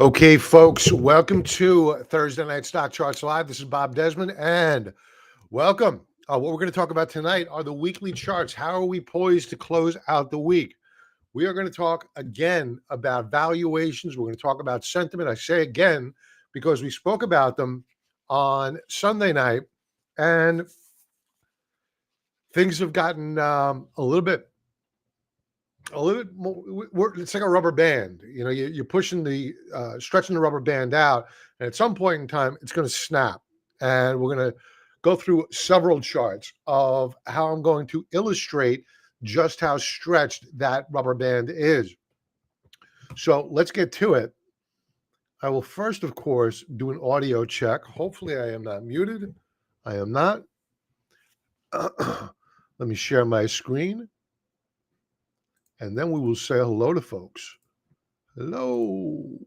Okay, folks, welcome to Thursday Night Stock Charts Live. This is Bob Desmond, and welcome. What we're going to talk about tonight are the weekly charts. How are we poised to close out the week? We are going to talk again about valuations. We're going to talk about sentiment. I say again because we spoke about them on Sunday night, and things have gotten a little bit more. It's like a rubber band. You know, you're pushing stretching the rubber band out, and at some point in time, it's going to snap. And we're going to go through several charts of how I'm going to illustrate just how stretched that rubber band is. So let's get to it. I will first, of course, do an audio check. Hopefully, I am not muted. I am not. Let me share my screen. And then we will say hello to folks. Hello.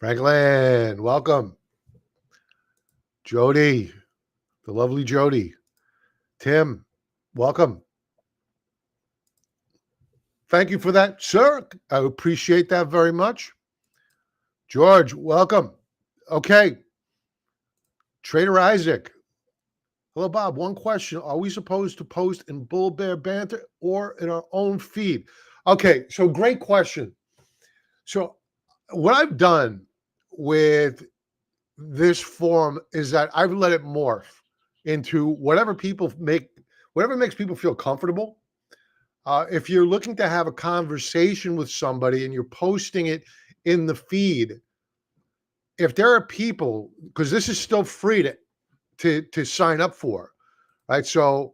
Franklin, welcome. Jody, the lovely Jody. Tim, welcome. Thank you for that, sir. I appreciate that very much. George, welcome. Okay. Trader Isaac. Hello, Bob. One question. Are we supposed to post in Bull Bear Banter or in our own feed? Okay, so great question. So what I've done with this forum is that I've let it morph into whatever makes people feel comfortable. If you're looking to have a conversation with somebody and you're posting it in the feed, if there are people, because this is still free to sign up for, right? So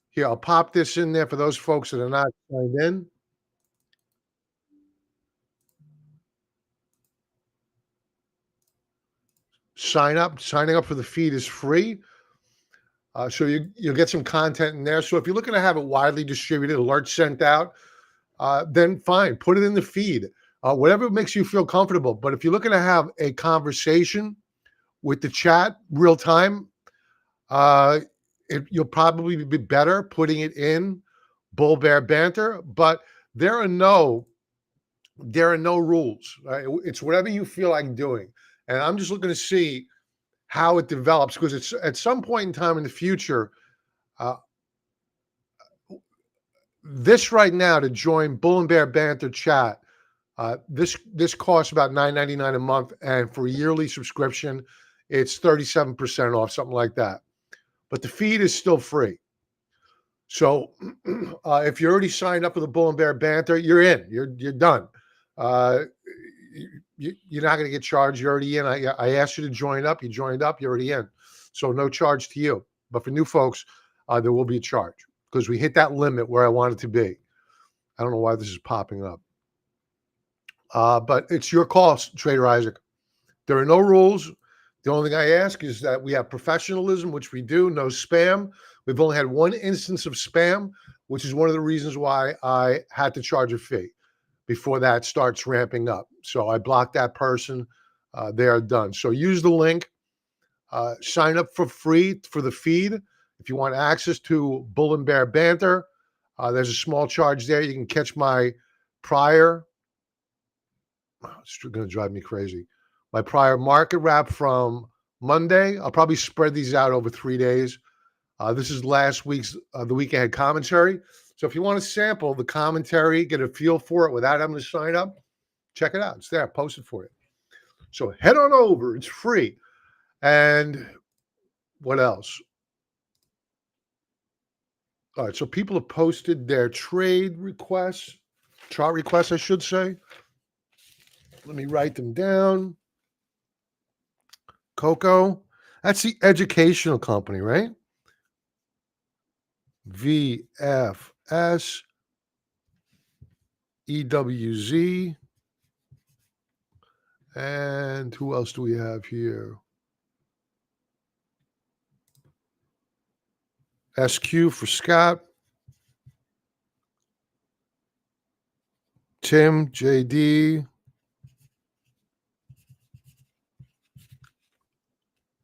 here, I'll pop this in there for those folks that are not signed in. Signing up for the feed is free. So you'll get some content in there. So if you're looking to have it widely distributed, alerts sent out, then fine, put it in the feed. Whatever makes you feel comfortable. But if you're looking to have a conversation with the chat real time, you'll probably be better putting it in Bull Bear Banter. But there are no rules. Right? It's whatever you feel like doing. And I'm just looking to see how it develops, because it's at some point in time in the future. This right now, to join Bull and Bear Banter chat, this costs about $9.99 a month, and for a yearly subscription, it's 37% off, something like that. But the feed is still free. So if you're already signed up for the Bull and Bear Banter, you're in. You're done. You're not going to get charged. You're already in. I asked you to join up. You joined up. You're already in. So no charge to you. But for new folks, there will be a charge because we hit that limit where I want it to be. I don't know why this is popping up. But it's your call, Trader Isaac. There are no rules. The only thing I ask is that we have professionalism, which we do, no spam. We've only had one instance of spam, which is one of the reasons why I had to charge a fee before that starts ramping up. So I blocked that person. They are done. So use the link. Sign up for free for the feed. If you want access to Bull and Bear Banter, there's a small charge there. You can catch my prior. It's going to drive me crazy. My prior market wrap from Monday. I'll probably spread these out over 3 days. This is last week's, the week ahead commentary. So if you want to sample the commentary, get a feel for it without having to sign up, check it out. It's there, posted for you. So head on over. It's free. And what else? All right, so people have posted their trade requests, chart requests, I should say. Let me write them down. Coco, that's the educational company, right? VFS EWZ. And who else do we have here? SQ for Scott. Tim, JD.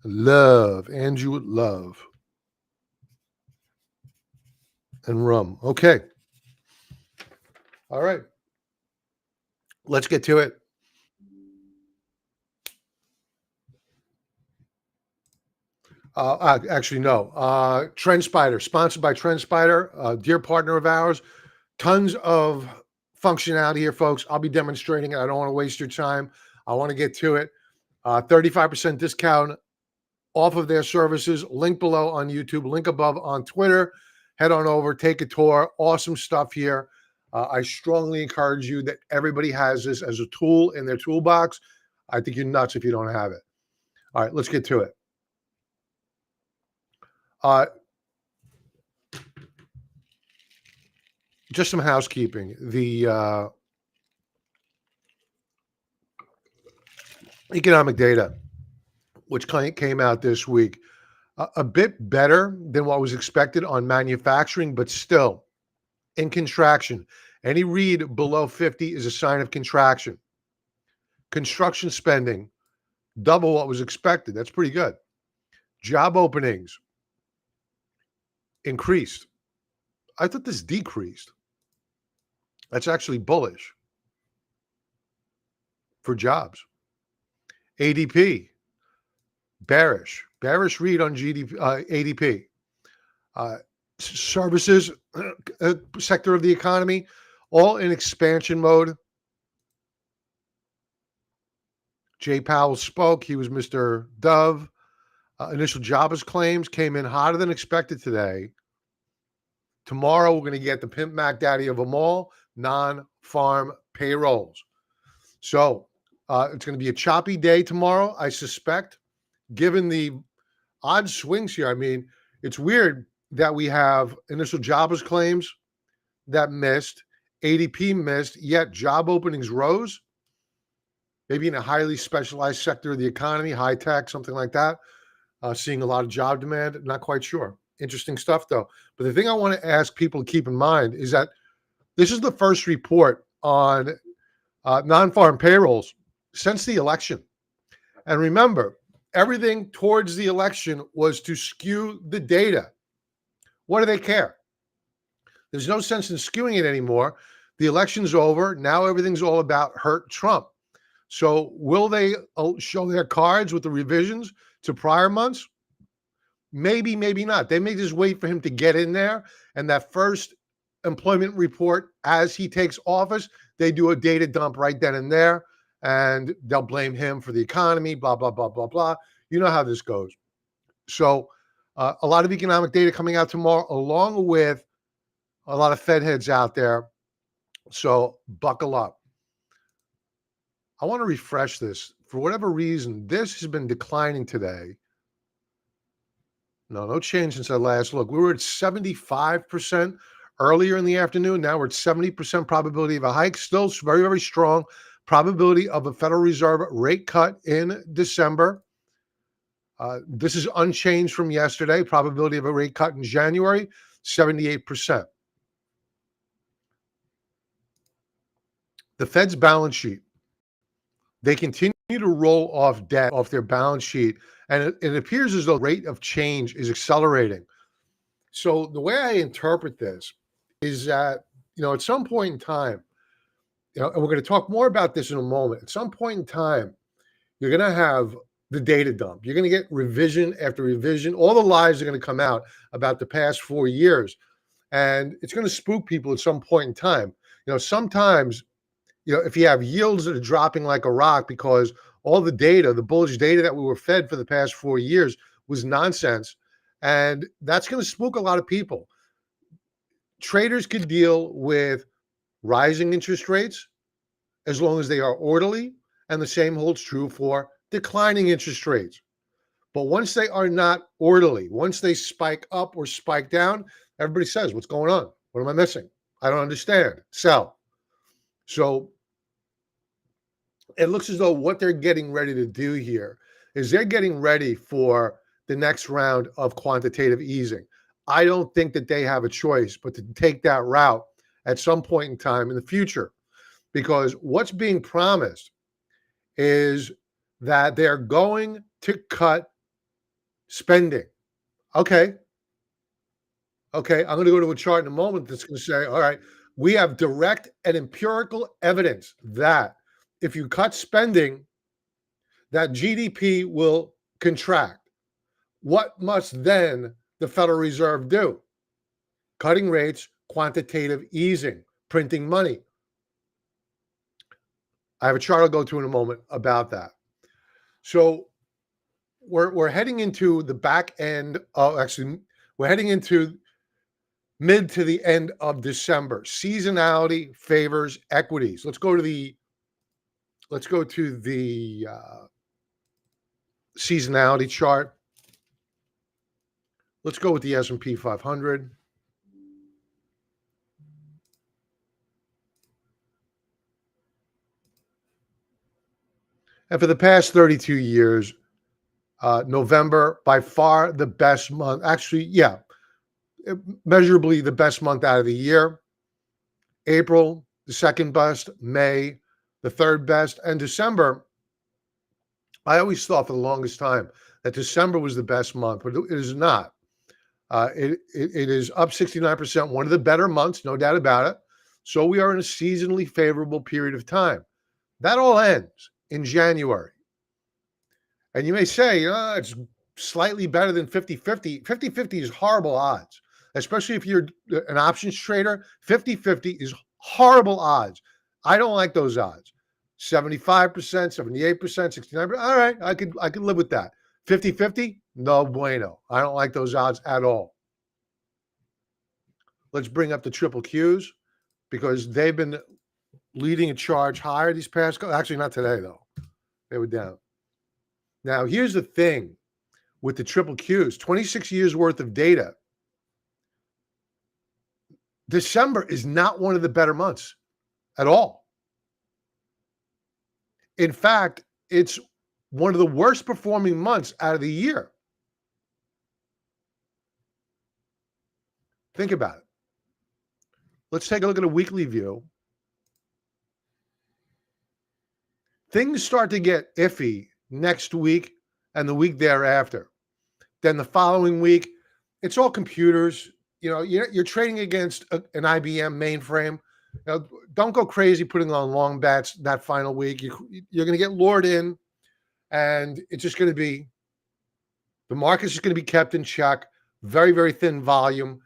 Love, Andrew Love. And rum. Okay. All right. Let's get to it. Actually, no. TrendSpider, sponsored by TrendSpider, dear partner of ours. Tons of functionality here, folks. I'll be demonstrating it. I don't want to waste your time. I want to get to it. 35% discount off of their services. Link below on YouTube, link above on Twitter. Head on over, take a tour. Awesome stuff here. I strongly encourage you that everybody has this as a tool in their toolbox. I think you're nuts if you don't have it. All right, let's get to it. Just some housekeeping. The economic data, which came out this week, a bit better than what was expected on manufacturing, but still in contraction. Any read below 50 is a sign of contraction. Construction spending, double what was expected. That's pretty good. Job openings increased. I thought this decreased. That's actually bullish for jobs. ADP, bearish read on ADP. Services sector of the economy, all in expansion mode. Jay Powell spoke. He was Mr. Dove. Initial jobless claims came in hotter than expected today. Tomorrow, we're going to get the Pimp Mac Daddy of them all, non-farm payrolls. So it's going to be a choppy day tomorrow, I suspect, given the odd swings here. I mean, it's weird that we have initial jobless claims that missed, ADP missed, yet job openings rose. Maybe in a highly specialized sector of the economy, high tech, something like that, seeing a lot of job demand. Not quite sure. Interesting stuff, though. But the thing I want to ask people to keep in mind is that this is the first report on non-farm payrolls since the election. And remember, everything towards the election was to skew the data. What do they care? There's no sense in skewing it anymore. The election's over. Now everything's all about hurt Trump. So will they show their cards with the revisions to prior months? Maybe, maybe not. They may just wait for him to get in there. And that first employment report as he takes office, they do a data dump right then and there. And they'll blame him for the economy, blah, blah, blah, blah, blah. You know how this goes. So a lot of economic data coming out tomorrow, along with a lot of Fed heads out there. So buckle up. I want to refresh this. For whatever reason, this has been declining today. No change since I last looked. We were at 75% earlier in the afternoon. Now we're at 70% probability of a hike. Still very, very strong probability of a Federal Reserve rate cut in December. This is unchanged from yesterday. Probability of a rate cut in January, 78%. The Fed's balance sheet. They continue to roll off debt off their balance sheet, and it appears as though the rate of change is accelerating. So the way I interpret this is that, at some point in time, and we're going to talk more about this in a moment, at some point in time, you're going to have the data dump. You're going to get revision after revision. All the lies are going to come out about the past 4 years, and it's going to spook people at some point in time. Sometimes, if you have yields that are dropping like a rock because all the data, the bullish data that we were fed for the past 4 years was nonsense, and that's going to spook a lot of people. Traders could deal with rising interest rates as long as they are orderly, and the same holds true for declining interest rates. But once they are not orderly, once they spike up or spike down, everybody says, what's going on? What am I missing? I don't understand. Sell. So it looks as though what they're getting ready to do here is they're getting ready for the next round of quantitative easing. I don't think that they have a choice but to take that route at some point in time in the future, because what's being promised is that they're going to cut spending. Okay, I'm going to go to a chart in a moment that's going to say, all right, we have direct and empirical evidence that if you cut spending, that GDP will contract. What must then the Federal Reserve do? Cutting rates, quantitative easing, printing money. I have a chart I'll go to in a moment about that. So we're heading into the back end of, actually, we're heading into mid to the end of December. Seasonality favors equities. Let's go to the seasonality chart. Let's go with the S&P 500. And for the past 32 years, November, by far the best month. Actually, yeah, measurably the best month out of the year. April, the second best. May, the third best. And December, I always thought for the longest time that December was the best month, but it is not. It is up 69%, one of the better months, no doubt about it. So we are in a seasonally favorable period of time. That all ends in January. And you may say, it's slightly better than 50-50. 50-50 is horrible odds, especially if you're an options trader. 50-50 is horrible odds. I don't like those odds. 75%, 78%, 69%. All right, I could live with that. 50-50, no bueno. I don't like those odds at all. Let's bring up the triple Qs because they've been leading a charge higher these past. Actually, not today though. They were down. Now, here's the thing with the triple Qs, 26 years worth of data. December is not one of the better months at all. In fact, it's one of the worst performing months out of the year. Think about it. Let's take a look at a weekly view. Things start to get iffy next week and the week thereafter. Then the following week, it's all computers. You're trading against an IBM mainframe. Don't go crazy putting on long bets that final week. You're going to get lured in, and it's just going to be, the market's just going to be kept in check. Very, very thin volume.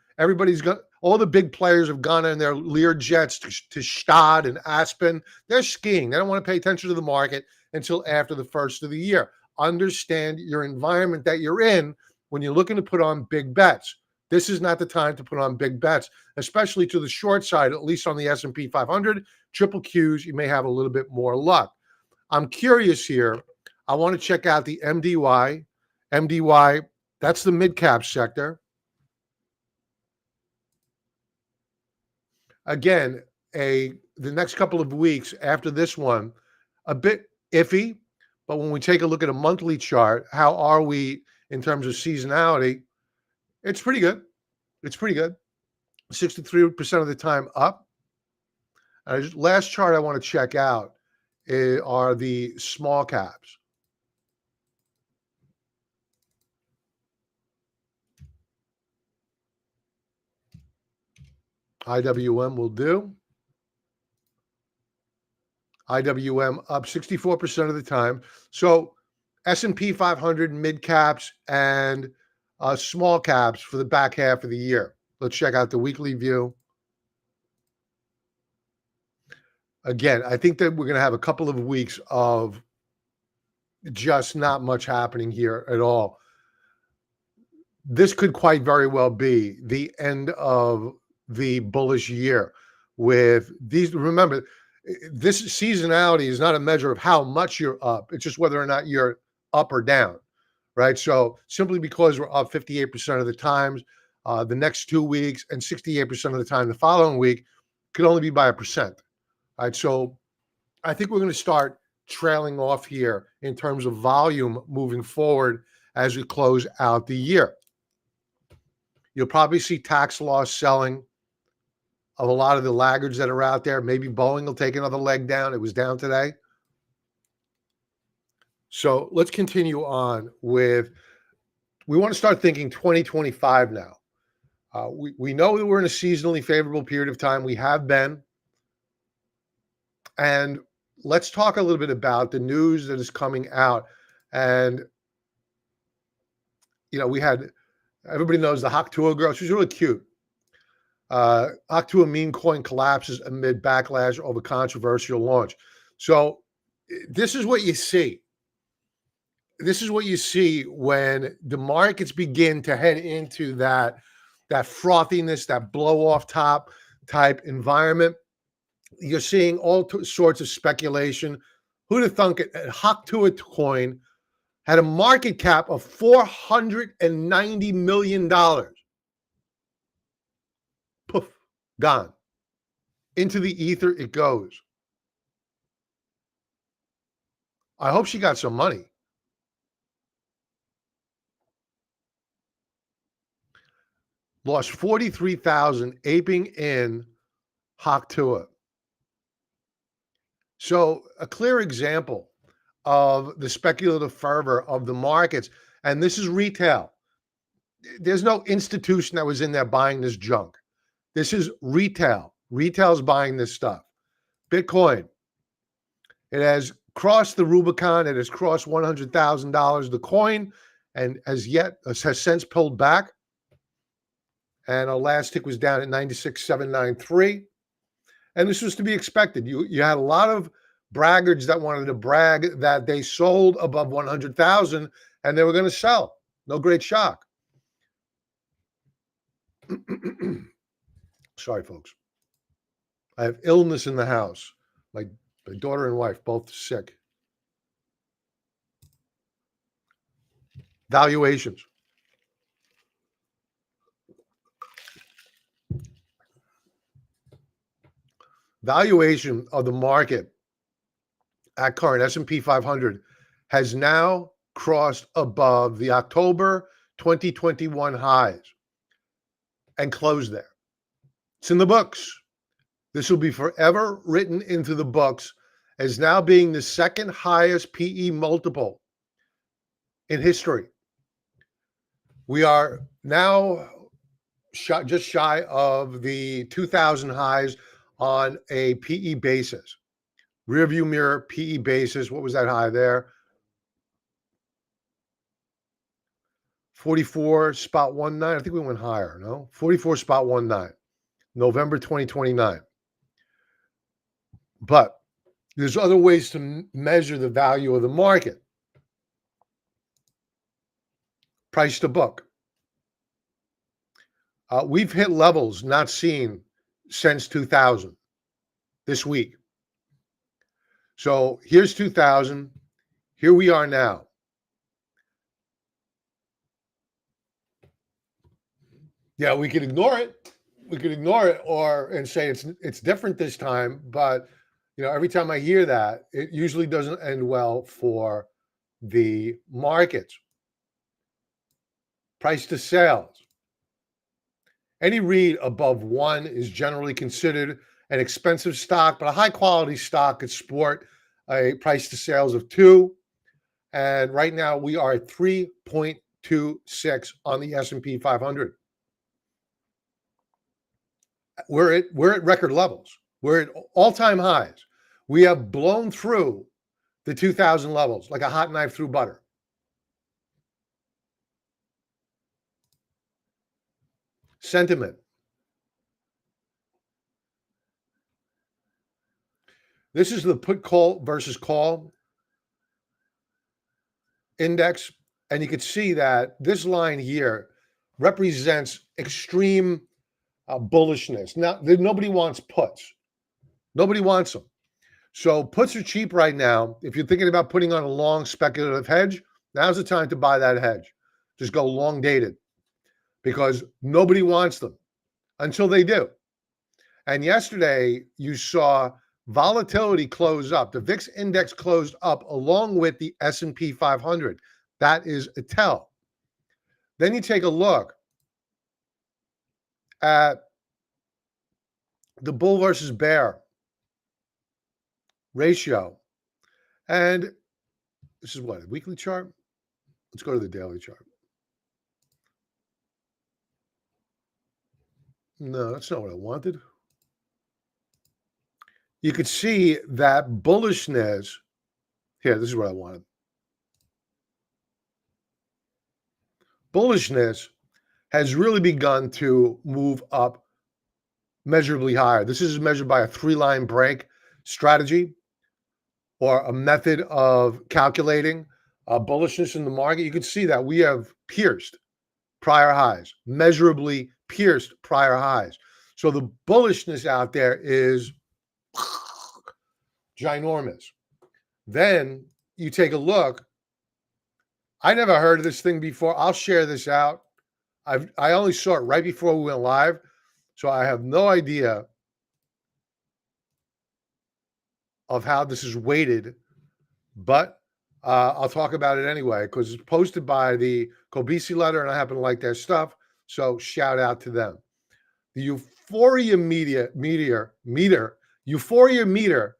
All the big players have gone in their Lear jets to Stad and Aspen. They're skiing. They don't want to pay attention to the market until after the first of the year. Understand your environment that you're in when you're looking to put on big bets. This is not the time to put on big bets, especially to the short side, at least on the S&P 500. Triple Qs, you may have a little bit more luck. I'm curious here. I want to check out the MDY. MDY, that's the mid-cap sector. Again, the next couple of weeks after this one, a bit iffy, but when we take a look at a monthly chart, how are we in terms of seasonality? It's pretty good. It's pretty good. 63% of the time up. Last chart I want to check out are the small caps. IWM will do. IWM up 64% of the time. So S&P 500 mid caps and small caps for the back half of the year. Let's check out the weekly view. Again, I think that we're going to have a couple of weeks of just not much happening here at all. This could quite very well be the end of the bullish year with these. Remember, this seasonality is not a measure of how much you're up. It's just whether or not you're up or down, right? So simply because we're up 58% of the times, the next 2 weeks and 68% of the time the following week could only be by 1%, right? So I think we're going to start trailing off here in terms of volume moving forward as we close out the year. You'll probably see tax loss selling of a lot of the laggards that are out there. Maybe Boeing will take another leg down. It was down today. So let's continue on with, we want to start thinking 2025 now. We know that we're in a seasonally favorable period of time. We have been. And let's talk a little bit about the news that is coming out. And, we had, everybody knows the Haktua girl. She's really cute. Haktua meme coin collapses amid backlash over controversial launch. So this is what you see. This is what you see when the markets begin to head into that frothiness, that blow off top type environment. You're seeing all sorts of speculation. Who'd have thunk it? Haktua coin had a market cap of $490 million. Poof, gone. Into the ether it goes. I hope she got some money. Lost 43,000 aping in Haktua. So a clear example of the speculative fervor of the markets. And this is retail. There's no institution that was in there buying this junk. This is retail. Retail's buying this stuff. Bitcoin. It has crossed the Rubicon. It has crossed $100,000 the coin, and has since pulled back. And our last tick was down at 96,793. And this was to be expected. You had a lot of braggarts that wanted to brag that they sold above 100,000 and they were going to sell. No great shock. Sorry, folks. I have illness in the house. My daughter and wife, both sick. Valuations. Valuation of the market at current S&P 500 has now crossed above the October 2021 highs and closed there. It's in the books. This will be forever written into the books as now being the second highest PE multiple in history. We are now just shy of the 2000 highs on a PE basis. Rearview mirror PE basis. What was that high there? 44.19. I think we went higher, no? 44.19. November 2029. But there's other ways to measure the value of the market. Price to book. We've hit levels not seen since 2000 this week. So here's 2000. Here we are now. Yeah, we could ignore it. We could ignore it and say it's different this time. But every time I hear that, it usually doesn't end well for the markets. Price to sales. Any read above 1 is generally considered an expensive stock, but a high quality stock could sport a price to sales of 2. And right now we are at 3.26 on the S&P 500. We're at record levels. We're at all-time highs. We have blown through the 2000 levels like a hot knife through butter. Sentiment. This is the put call versus call index. And you can see that this line here represents extreme bullishness. Now, nobody wants puts. Nobody wants them. So puts are cheap right now. If you're thinking about putting on a long speculative hedge, now's the time to buy that hedge. Just go long dated because nobody wants them until they do. And yesterday you saw volatility close up. The VIX index closed up along with the S&P 500. That is a tell. Then you take a look at the bull versus bear ratio. And this is what, a weekly chart? Let's go to the daily chart. No, that's not what I wanted. You could see that bullishness. Here, this is what I wanted. bullishness has really begun to move up measurably higher. This is measured by a 3-line break strategy or a method of calculating bullishness in the market. You can see that we have pierced prior highs, measurably pierced prior highs. So the bullishness out there is ginormous. Then you take a look. I never heard of this thing before. I'll share this out. I only saw it right before we went live, so I have no idea of how this is weighted, but I'll talk about it anyway because it's posted by the Kobisi letter, and I happen to like their stuff. So shout out to them. The Euphoria Euphoria meter,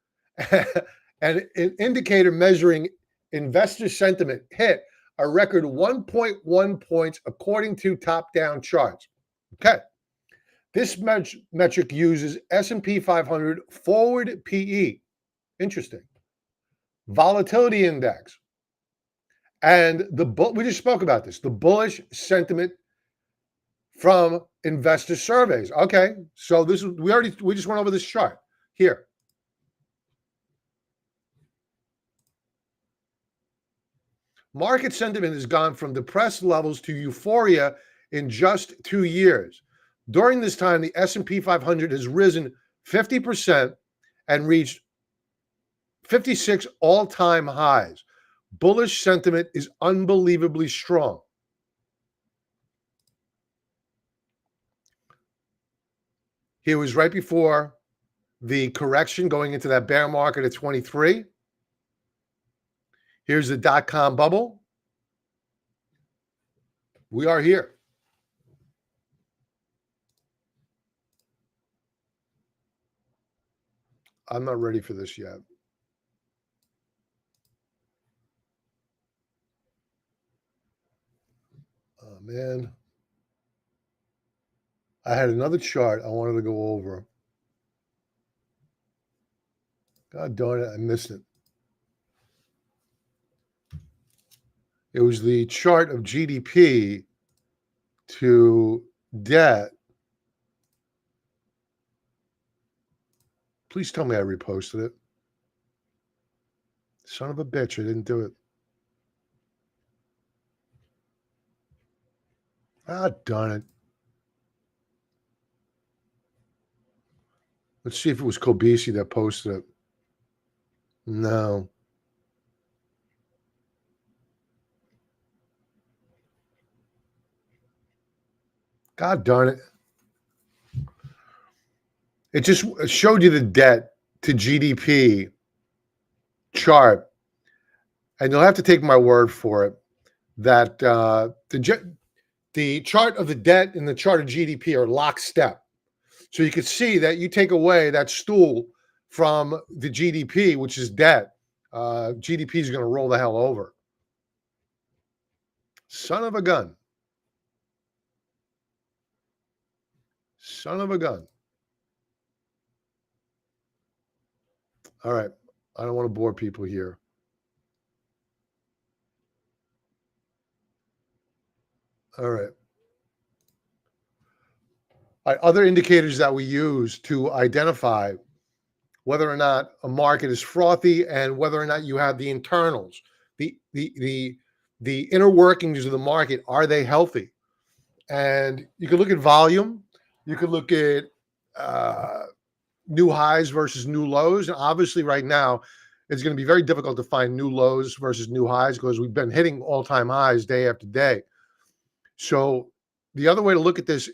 and an indicator measuring investor sentiment hit a record 1.1 points according to top-down charts. Okay. This metric uses S&P 500 forward PE. Interesting. Volatility index. And we just spoke about this, the bullish sentiment from investor surveys. Okay. So this is we just went over this chart here. Market sentiment has gone from depressed levels to euphoria in just 2 years. During this time, the S&P 500 has risen 50% and reached 56 all-time highs. Bullish sentiment is unbelievably strong. Here was right before the correction going into that bear market at 23. Here's the dot-com bubble. We are here. I'm not ready for this yet. Oh, man. I had another chart I wanted to go over. God darn it, I missed it. It was the chart of GDP to debt. Please tell me I reposted it. Son of a bitch, I didn't do it. Ah, darn it. Let's see if it was Kobisi that posted it. No. God darn it. It just showed you the debt to GDP chart. And you'll have to take my word for it that the chart of the debt and the chart of GDP are lockstep. So you can see that you take away that stool from the GDP, which is debt, GDP is going to roll the hell over. Son of a gun. Son of a gun. All right. I don't want to bore people here. All right. Other indicators that we use to identify whether or not a market is frothy and whether or not you have the internals, the inner workings of the market, are they healthy? And you can look at volume. You can look at new highs versus new lows. And obviously right now, it's going to be very difficult to find new lows versus new highs because we've been hitting all-time highs day after day. So the other way to look at this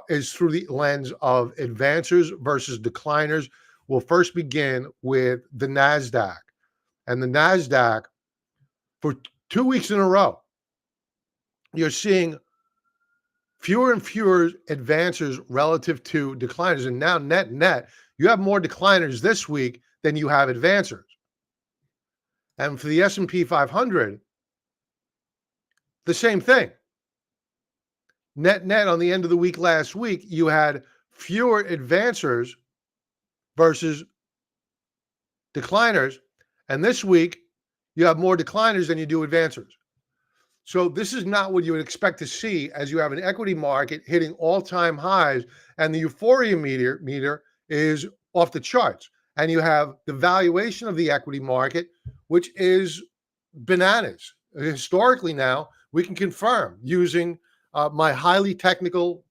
is through the lens of advancers versus decliners. We'll first begin with the NASDAQ. And the NASDAQ, for 2 weeks in a row, you're seeing fewer and fewer advancers relative to decliners. And now net, you have more decliners this week than you have advancers. And for the S&P 500, the same thing. Net on the end of the week last week, you had fewer advancers versus decliners. And this week, you have more decliners than you do advancers. So this is not what you would expect to see as you have an equity market hitting all-time highs and the euphoria meter is off the charts. And you have the valuation of the equity market, which is bananas. Historically now, we can confirm using my highly technical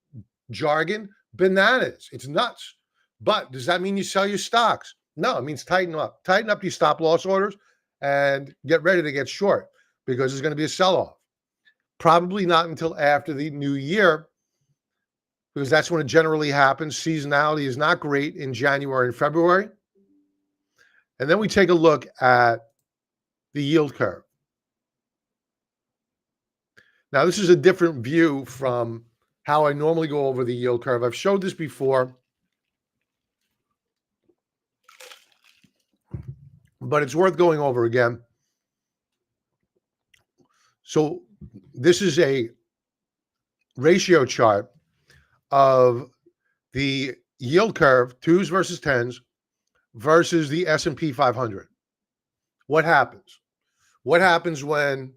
jargon, bananas. It's nuts. But does that mean you sell your stocks? No, it means tighten up. Tighten up your stop loss orders and get ready to get short because there's going to be a sell-off. Probably not until after the new year because that's when it generally happens. Seasonality is not great in January and February. And then we take a look at the yield curve. Now, this is a different view from how I normally go over the yield curve. I've showed this before, but it's worth going over again. So this is a ratio chart of the yield curve, 2s versus 10s, versus the S&P 500. What happens? What happens when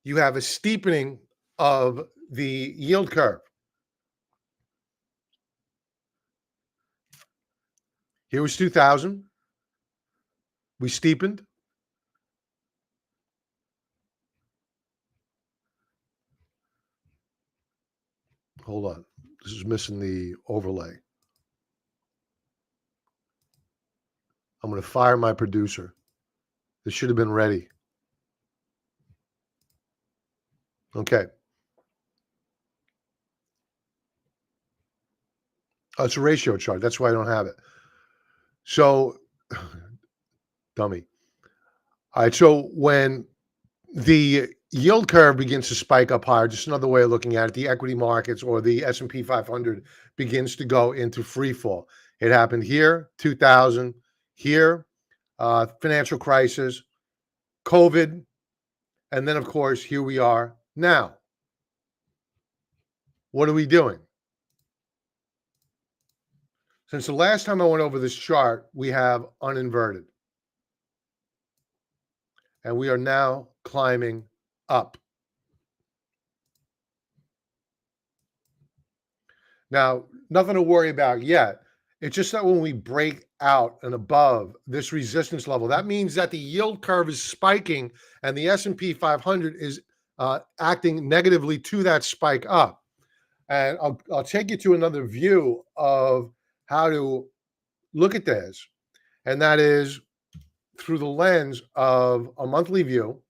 you have a steepening of the yield curve? Here was 2000. We steepened. Hold on. This is missing the overlay. I'm going to fire my producer. This should have been ready. Okay. Oh, it's a ratio chart. That's why I don't have it. So, dummy. All right. So when the yield curve begins to spike up higher, just another way of looking at it, the equity markets or the S&P 500 begins to go into free fall. It happened here, 2000, here, financial crisis, COVID, and then, of course, here we are now. What are we doing? Since the last time I went over this chart, we have uninverted. And we are now climbing up. Now, nothing to worry about yet. It's just that when we break out and above this resistance level, that means that the yield curve is spiking and the S&P 500 is acting negatively to that spike up. And I'll take you to another view of how to look at this, and that is through the lens of a monthly view.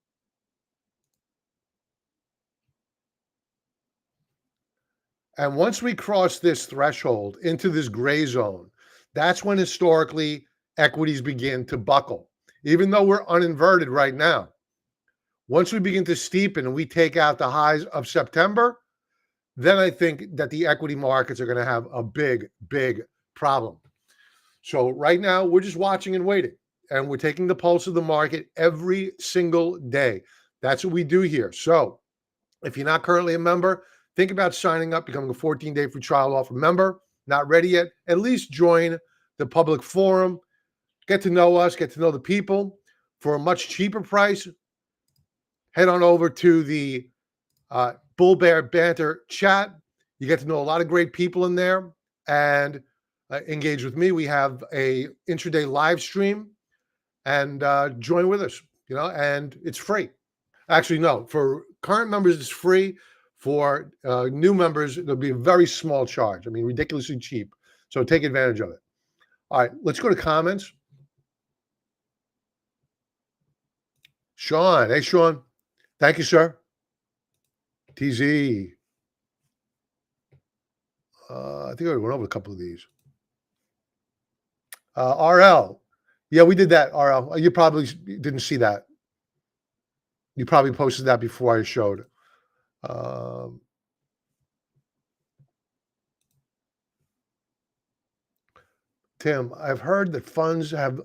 And once we cross this threshold into this gray zone, that's when historically equities begin to buckle, even though we're uninverted right now. Once we begin to steepen and we take out the highs of September, then I think that the equity markets are going to have a big, big problem. So right now, we're just watching and waiting, and we're taking the pulse of the market every single day. That's what we do here. So if you're not currently a member, think about signing up, becoming a 14-day free trial offer member. Not ready yet? At least join the public forum. Get to know us, get to know the people for a much cheaper price. Head on over to the Bull Bear Banter chat. You get to know a lot of great people in there and engage with me. We have a intraday live stream and join with us, and it's free. Actually, no, for current members, it's free. For new members, it'll be a very small charge. I mean, ridiculously cheap. So take advantage of it. All right, let's go to comments. Sean. Hey, Sean. Thank you, sir. TZ. I think I went over a couple of these. RL. Yeah, we did that, RL. You probably didn't see that. You probably posted that before I showed it. Tim, I've heard that funds have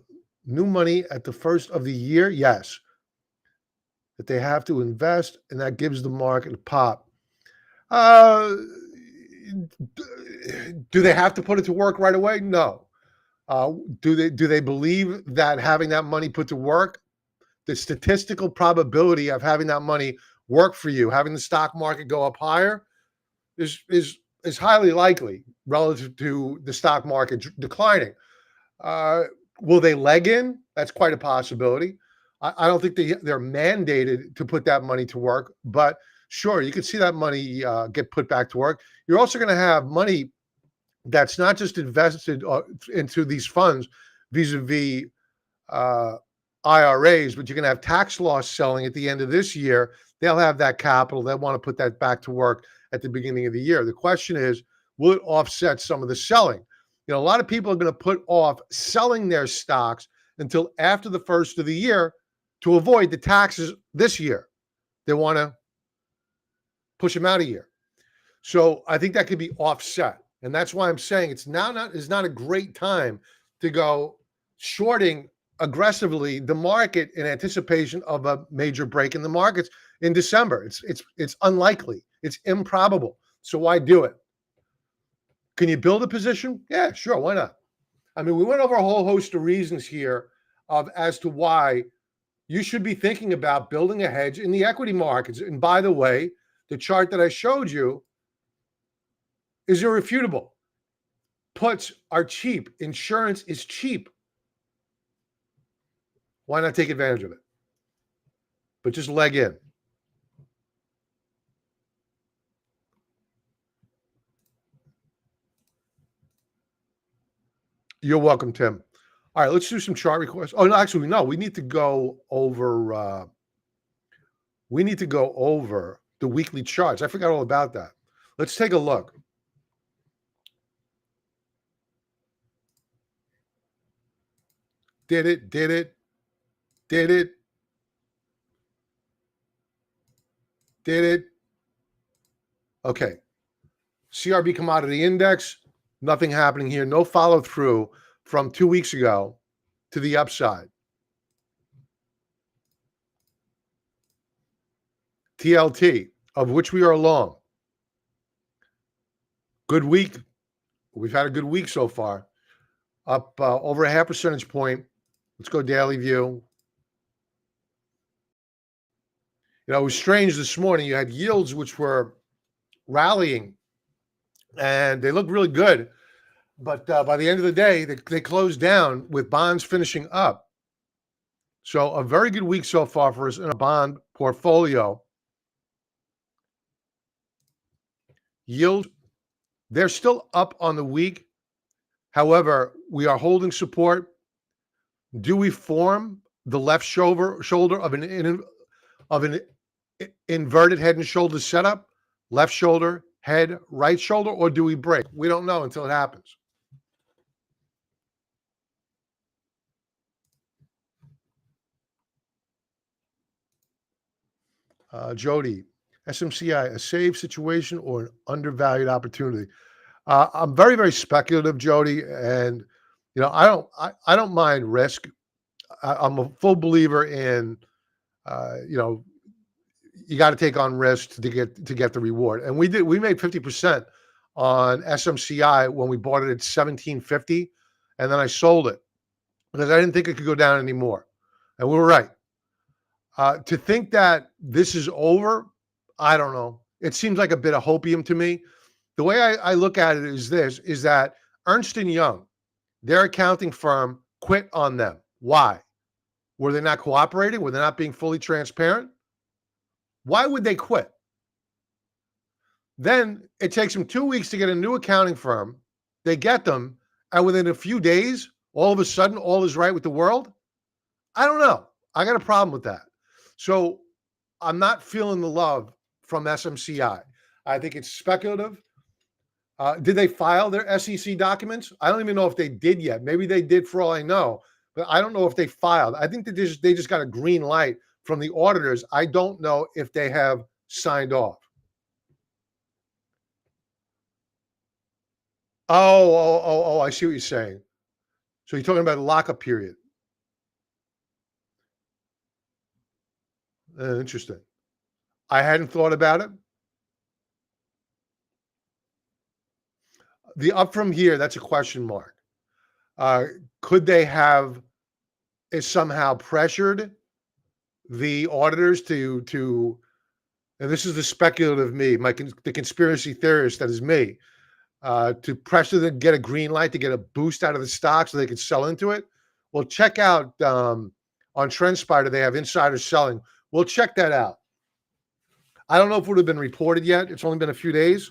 new money at the first of the year. Yes. That they have to invest, and that gives the market a pop. Do they have to put it to work right away? No. Do they believe that having that money put to work, the statistical probability of having that money work for you. Having the stock market go up higher is highly likely relative to the stock market declining. Uh, will they leg in? That's quite a possibility. I don't think they're mandated to put that money to work, but sure, you could see that money get put back to work. You're also going to have money that's not just invested into these funds vis-a-vis uh, IRAs, but you're going to have tax loss selling at the end of this year. They'll have that capital. They'll want to put that back to work at the beginning of the year. The question is, will it offset some of the selling? You know, a lot of people are going to put off selling their stocks until after the first of the year to avoid the taxes this year. They want to push them out a year. So I think that could be offset. And that's why I'm saying it's not a great time to go shorting aggressively the market in anticipation of a major break in the markets in December. It's unlikely. It's improbable. So why do it? Can you build a position? Yeah, sure. Why not? I mean, we went over a whole host of reasons here as to why you should be thinking about building a hedge in the equity markets. And by the way, the chart that I showed you is irrefutable. Puts are cheap. Insurance is cheap. Why not take advantage of it? But just leg in. You're welcome, Tim. All right, let's do some chart requests. Oh, no, actually, no. We need to go over. We need to go over the weekly charts. I forgot all about that. Let's take a look. Did it? Did it? Did it? Did it? Okay. CRB commodity index, nothing happening here. No follow through from 2 weeks ago to the upside. TLT, of which we are long. Good week. We've had a good week so far. Up over a half percentage point. Let's go daily view. You know, it was strange this morning. You had yields which were rallying, and they looked really good. But by the end of the day, they closed down with bonds finishing up. So a very good week so far for us in a bond portfolio. Yield, they're still up on the week. However, we are holding support. Do we form the left shoulder of an inverted head and shoulders setup? Left shoulder, head, right shoulder, or do we break? We don't know until it happens. Jody, SMCI, a save situation or an undervalued opportunity? I'm very, very speculative, Jody, and you know I don't mind risk. I'm a full believer in you know, you got to take on risk to get the reward, and we made 50% on SMCI when we bought it at 1750, and then I sold it because I didn't think it could go down anymore, and we were right. To think that this is over, I don't know. It seems like a bit of hopium to me. The way I look at it is that Ernst & Young, their accounting firm, quit on them. Why? Were they not cooperating? Were they not being fully transparent? Why would they quit? Then it takes them 2 weeks to get a new accounting firm. They get them, and within a few days, all of a sudden, all is right with the world? I don't know. I got a problem with that. So I'm not feeling the love from SMCI. I think it's speculative. Did they file their SEC documents? I don't even know if they did yet. Maybe they did for all I know, but I don't know if they filed. I think that they just got a green light from the auditors. I don't know if they have signed off. Oh, I see what you're saying. So you're talking about a lockup period. Interesting. I hadn't thought about it. The up from here, that's a question mark. Could they have somehow pressured the auditors to and this is the speculative me, the conspiracy theorist that is me, to pressure them, get a green light to get a boost out of the stock so they can sell into it. Well, check out on TrendSpider, they have insider selling. We'll check that out. I don't know if it would have been reported yet. It's only been a few days.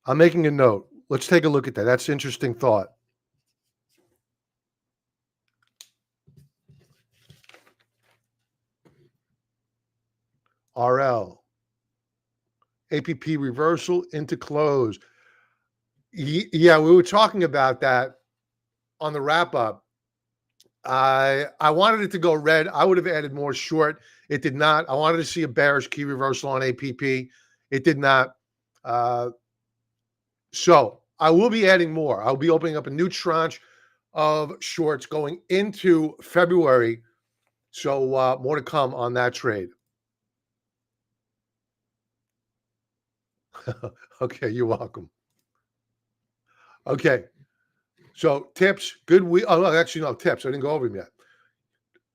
I'm making a note. Let's take a look at that. That's an interesting thought. RL, APP reversal into close. Yeah, we were talking about that on the wrap up. I wanted it to go red. I would have added more short. It did not. I wanted to see a bearish key reversal on APP. It did not. So I will be adding more. I'll be opening up a new tranche of shorts going into February. So more to come on that trade. Okay, you're welcome. Okay, so tips, good week. Oh, no, actually, no, tips. I didn't go over them yet.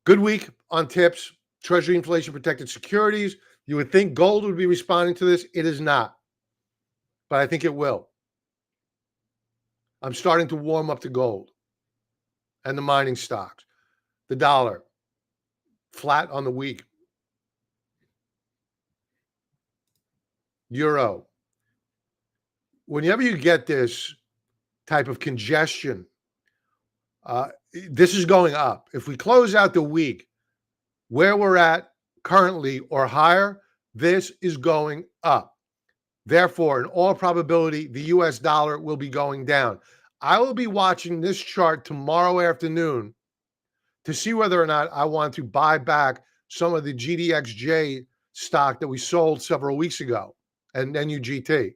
Good week on tips, Treasury inflation protected securities. You would think gold would be responding to this. It is not, but I think it will. I'm starting to warm up to gold and the mining stocks. The dollar, flat on the week. Euro. Whenever you get this type of congestion, this is going up. If we close out the week where we're at currently or higher, this is going up. Therefore, in all probability, the US dollar will be going down. I will be watching this chart tomorrow afternoon to see whether or not I want to buy back some of the GDXJ stock that we sold several weeks ago and NUGT.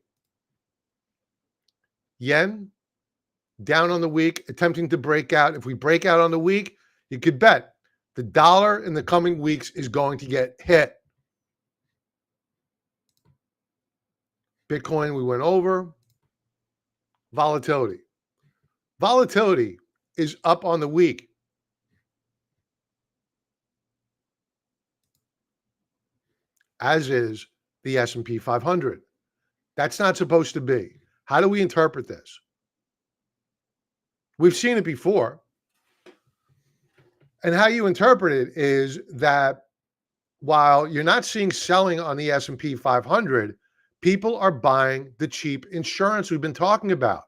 Yen, down on the week, attempting to break out. If we break out on the week, you could bet the dollar in the coming weeks is going to get hit. Bitcoin, we went over. Volatility. Volatility is up on the week. As is the S&P 500. That's not supposed to be. How do we interpret this? We've seen it before. And how you interpret it is that while you're not seeing selling on the S&P 500, people are buying the cheap insurance we've been talking about.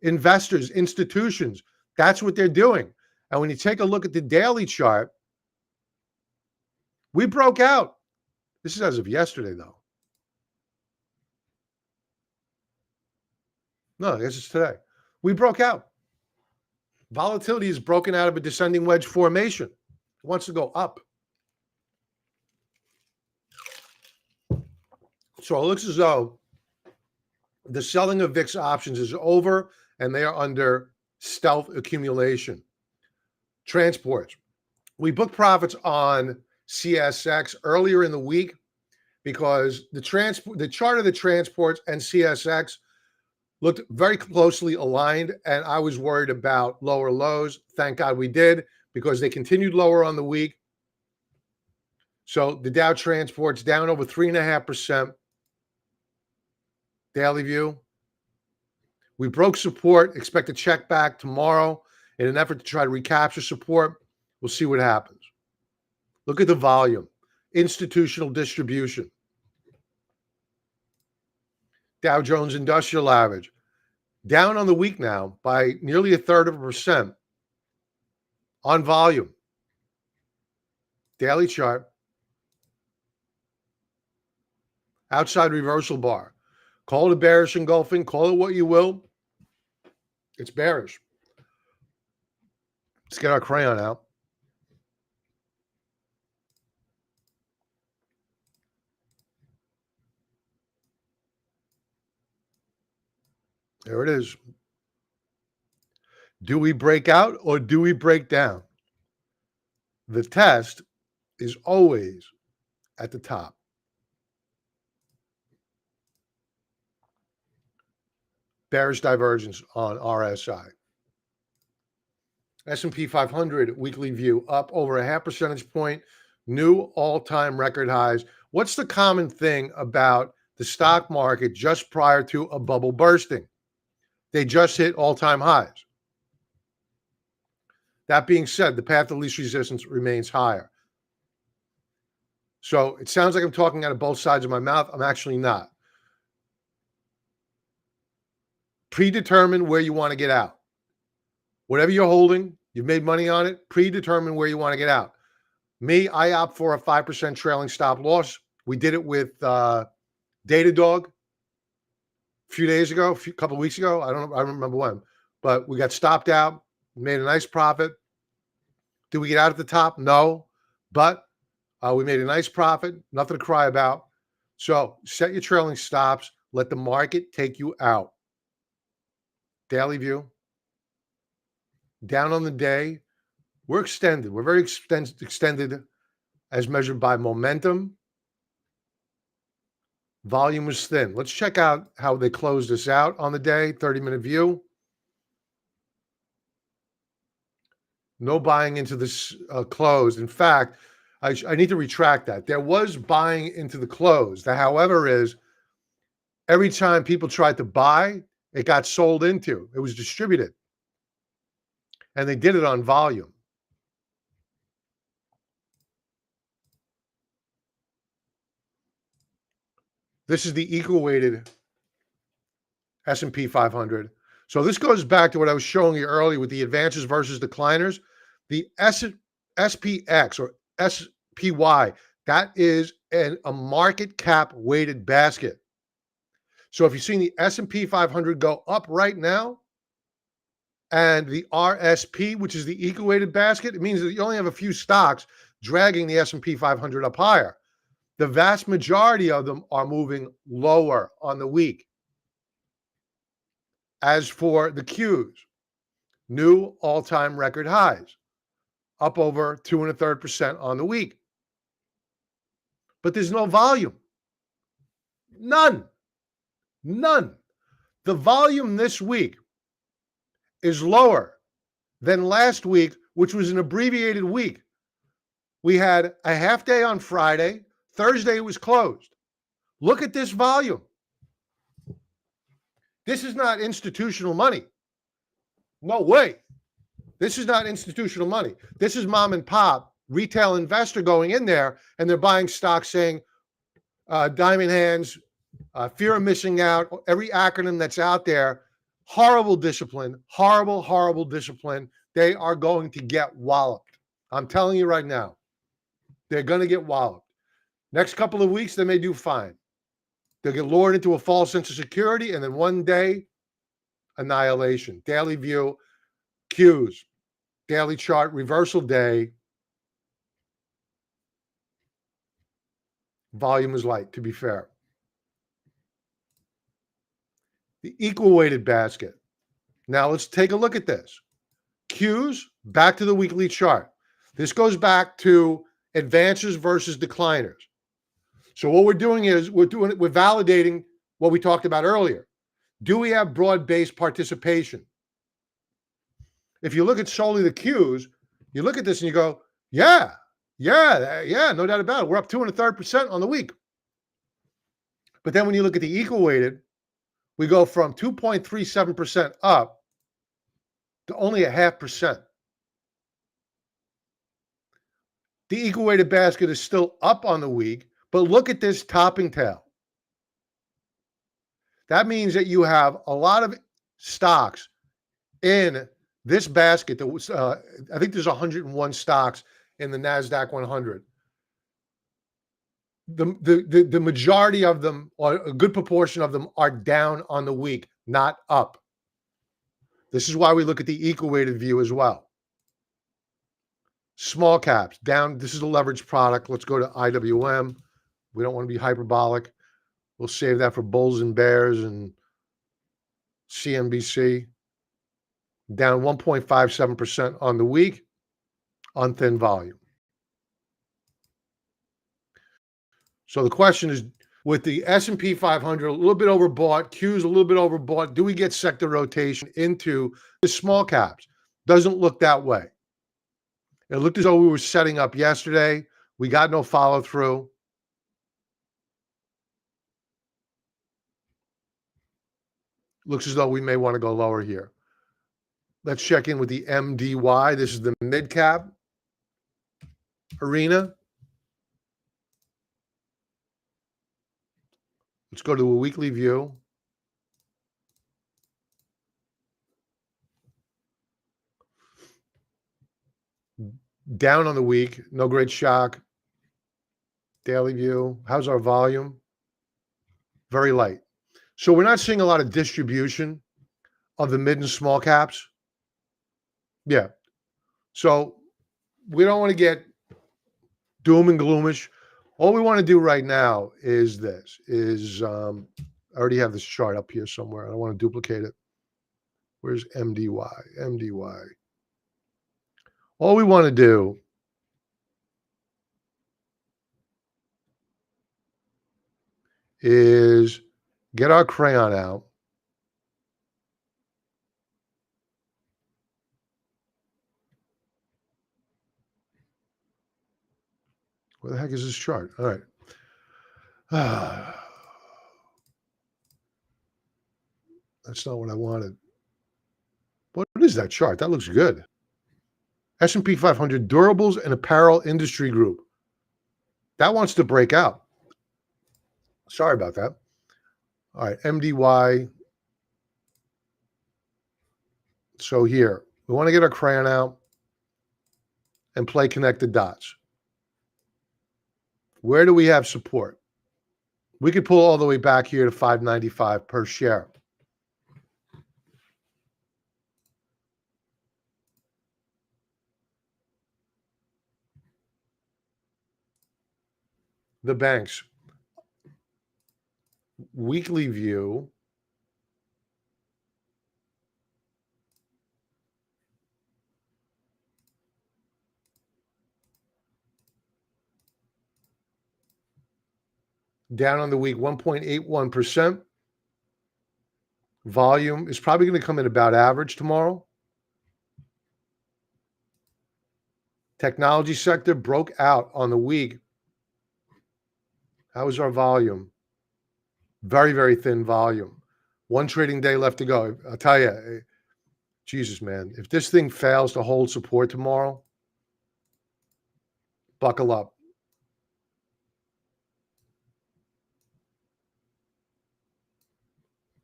Investors, institutions, that's what they're doing. And when you take a look at the daily chart, we broke out. This is as of yesterday, though. No, I guess it's today. We broke out. Volatility is broken out of a descending wedge formation. It wants to go up. So it looks as though the selling of VIX options is over and they are under stealth accumulation. Transports. We booked profits on CSX earlier in the week because the chart of the transports and CSX looked very closely aligned, and I was worried about lower lows. Thank God we did, because they continued lower on the week. So the Dow transports down over 3.5%. Daily view. We broke support, expect a check back tomorrow in an effort to try to recapture support. We'll see what happens. Look at the volume. Institutional distribution. Dow Jones Industrial Average down on the week now by nearly 1/3% on volume. Daily chart. Outside reversal bar. Call it bearish engulfing. Call it what you will. It's bearish. Let's get our crayon out. There it is. Do we break out or do we break down? The test is always at the top. Bearish divergence on RSI. S&P 500 weekly view up over a half percentage point, new all-time record highs. What's the common thing about the stock market just prior to a bubble bursting? They just hit all-time highs. That being said, the path of least resistance remains higher. So it sounds like I'm talking out of both sides of my mouth. I'm actually not. Predetermine where you want to get out. Whatever you're holding, you've made money on it, predetermine where you want to get out. Me, I opt for a 5% trailing stop loss. We did it with Datadog a few days ago, a couple of weeks ago. I don't remember when, but we got stopped out, made a nice profit. Did we get out at the top? No, but we made a nice profit, nothing to cry about. So set your trailing stops, let the market take you out. Daily view. Down on the day, we're extended. We're very extended as measured by momentum. Volume was thin. Let's check out how they closed this out on the day, 30-minute view. No buying into this close. In fact, I need to retract that. There was buying into the close. The however is every time people tried to buy, it got sold into. It was distributed. And they did it on volume. This is the equal-weighted S&P 500. So this goes back to what I was showing you earlier with the advances versus decliners. The SPX or SPY, that is a market cap weighted basket. So if you've seen the S&P 500 go up right now, and the RSP, which is the equal-weighted basket, it means that you only have a few stocks dragging the S&P 500 up higher. The vast majority of them are moving lower on the week. As for the Qs, new all-time record highs, up over 2.33% on the week. But there's no volume. None. The volume this week is lower than last week, which was an abbreviated week. We had a half day on Friday. Thursday was closed. Look at this volume. This is not institutional money. No way. This is not institutional money. This is mom and pop, retail investor going in there, and they're buying stocks saying diamond hands, fear of missing out, every acronym that's out there. Horrible discipline, horrible discipline. They are going to get walloped. I'm telling you right now, they're going to get walloped. Next couple of weeks, they may do fine. They'll get lured into a false sense of security, and then one day, annihilation. Daily view, Qs, daily chart, reversal day. Volume is light, to be fair. The equal-weighted basket. Now let's take a look at this. Qs, back to the weekly chart. This goes back to advances versus decliners. So what we're doing is we're validating what we talked about earlier. Do we have broad-based participation? If you look at solely the Qs, you look at this and you go, yeah, no doubt about it. We're up 2.33% on the week. But then when you look at the equal-weighted, we go from 2.37% up to only 0.5%. The equal-weighted basket is still up on the week, but look at this topping tail. That means that you have a lot of stocks in this basket. That was, I think there's 101 stocks in the NASDAQ 100. The majority of them, or a good proportion of them, are down on the week, not up. This is why we look at the equal-weighted view as well. Small caps, down. This is a leveraged product. Let's go to IWM. We don't want to be hyperbolic. We'll save that for bulls and bears and CNBC. Down 1.57% on the week on thin volume. So the question is, with the S&P 500 a little bit overbought, Qs a little bit overbought, do we get sector rotation into the small caps? Doesn't look that way. It looked as though we were setting up yesterday. We got no follow through. Looks as though we may want to go lower here. Let's check in with the MDY. This is the mid cap arena. Let's go to a weekly view. Down on the week. No great shock. Daily view. How's our volume? Very light. So we're not seeing a lot of distribution of the mid and small caps. Yeah. So we don't want to get doom and gloomish. All we want to do right now is this, I already have this chart up here somewhere. I don't want to duplicate it. Where's MDY? MDY. All we want to do is get our crayon out. Where the heck is this chart? All right. That's not what I wanted. What is that chart? That looks good. S&P 500 Durables and Apparel Industry Group. That wants to break out. Sorry about that. All right, MDY. So here, we want to get our crayon out and play connect the dots. Where do we have support? We could pull all the way back here to 595 per share. The banks. Weekly view. Down on the week, 1.81%. Volume is probably going to come in about average tomorrow. Technology sector broke out on the week. How is our volume? Very, very thin volume. One trading day left to go. I'll tell you, Jesus, man, if this thing fails to hold support tomorrow, buckle up.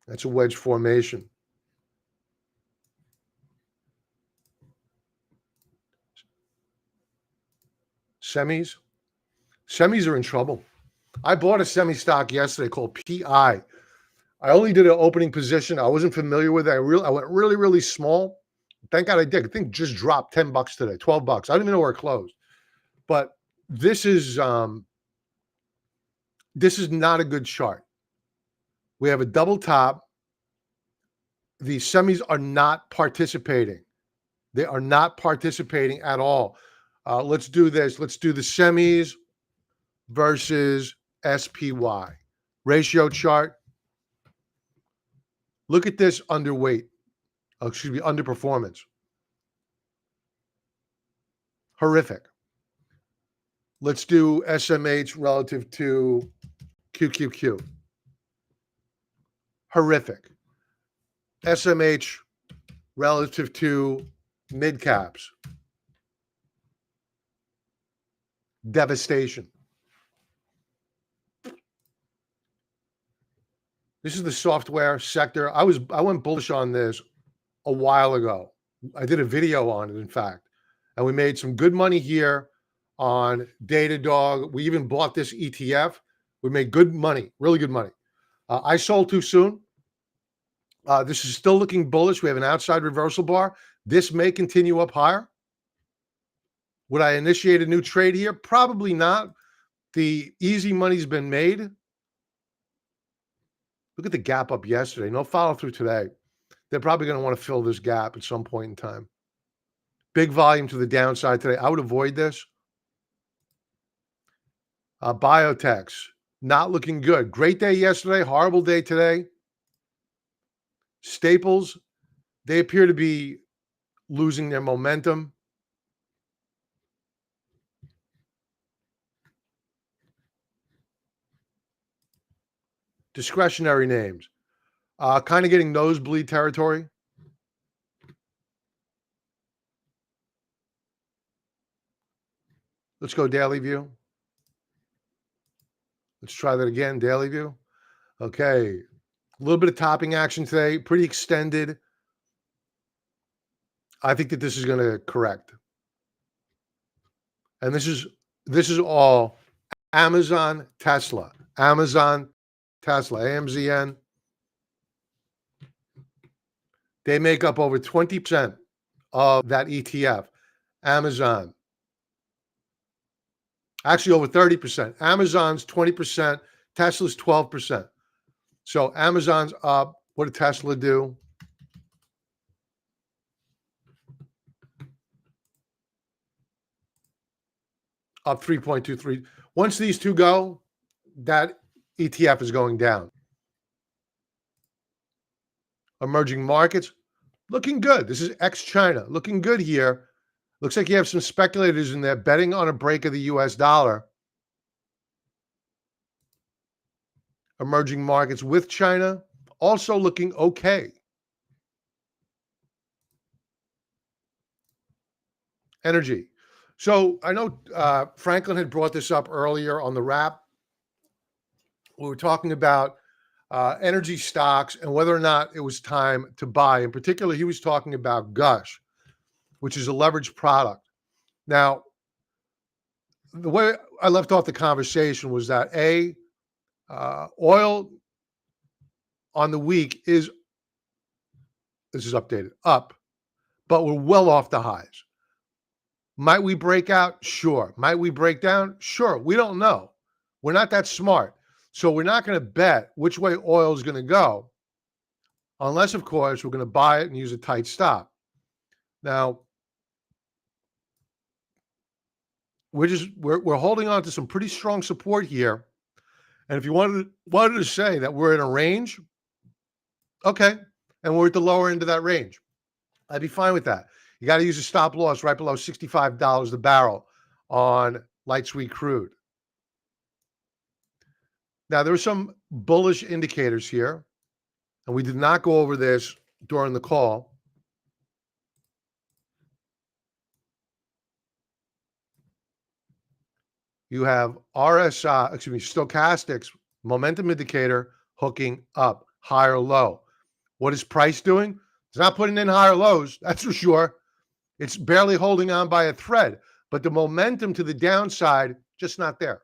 That's a wedge formation. Semis. Semis are in trouble. I bought a semi stock yesterday called PI. I only did an opening position. I wasn't familiar with it. I went really, really small. Thank God I did. I think it just dropped $10 today, $12. I don't even know where it closed. But this is not a good chart. We have a double top. The semis are not participating. They are not participating at all. Let's do this. Let's do the semis versus SPY. Ratio chart. Look at this underweight. Underperformance. Horrific. Let's do SMH relative to QQQ. Horrific. SMH relative to mid caps. Devastation. This is the software sector. I went bullish on this a while ago. I did a video on it, in fact, and we made some good money here on Datadog. We even bought this ETF. We made good money, really good money. I sold too soon. This is still looking bullish. We have an outside reversal bar. This may continue up higher. Would I initiate a new trade here? Probably not. The easy money's been made. Look at the gap up yesterday. No follow through today. They're probably going to want to fill this gap at some point in time. Big volume to the downside today. I would avoid this. Biotechs, not looking good. Great day yesterday. Horrible day today. Staples, they appear to be losing their momentum. Discretionary names. Kind of getting nosebleed territory. Let's go daily view. Let's try that again, daily view. Okay. A little bit of topping action today, pretty extended. I think that this is going to correct. And this is all Amazon, Tesla. Amazon, Tesla, AMZN. They make up over 20% of that ETF. Amazon. Actually, over 30%. Amazon's 20%. Tesla's 12%. So Amazon's up. What did Tesla do? Up 3.23. Once these two go, that ETF is going down. Emerging markets, looking good. This is ex-China. Looking good here. Looks like you have some speculators in there betting on a break of the US dollar. Emerging markets with China also looking okay. Energy. So I know Franklin had brought this up earlier on the wrap. We were talking about energy stocks and whether or not it was time to buy. In particular, he was talking about Gush, which is a leveraged product. Now, the way I left off the conversation was that oil on the week is, this is updated, up, but we're well off the highs. Might we break out? Sure. Might we break down? Sure. We don't know. We're not that smart. So we're not going to bet which way oil is going to go unless, of course, we're going to buy it and use a tight stop. Now, we're holding on to some pretty strong support here. And if you wanted to say that we're in a range, okay, and we're at the lower end of that range, I'd be fine with that. You got to use a stop loss right below $65 the barrel on light sweet crude. Now, there are some bullish indicators here, and we did not go over this during the call. You have stochastics, momentum indicator, hooking up, higher low. What is price doing? It's not putting in higher lows, that's for sure. It's barely holding on by a thread, but the momentum to the downside, just not there.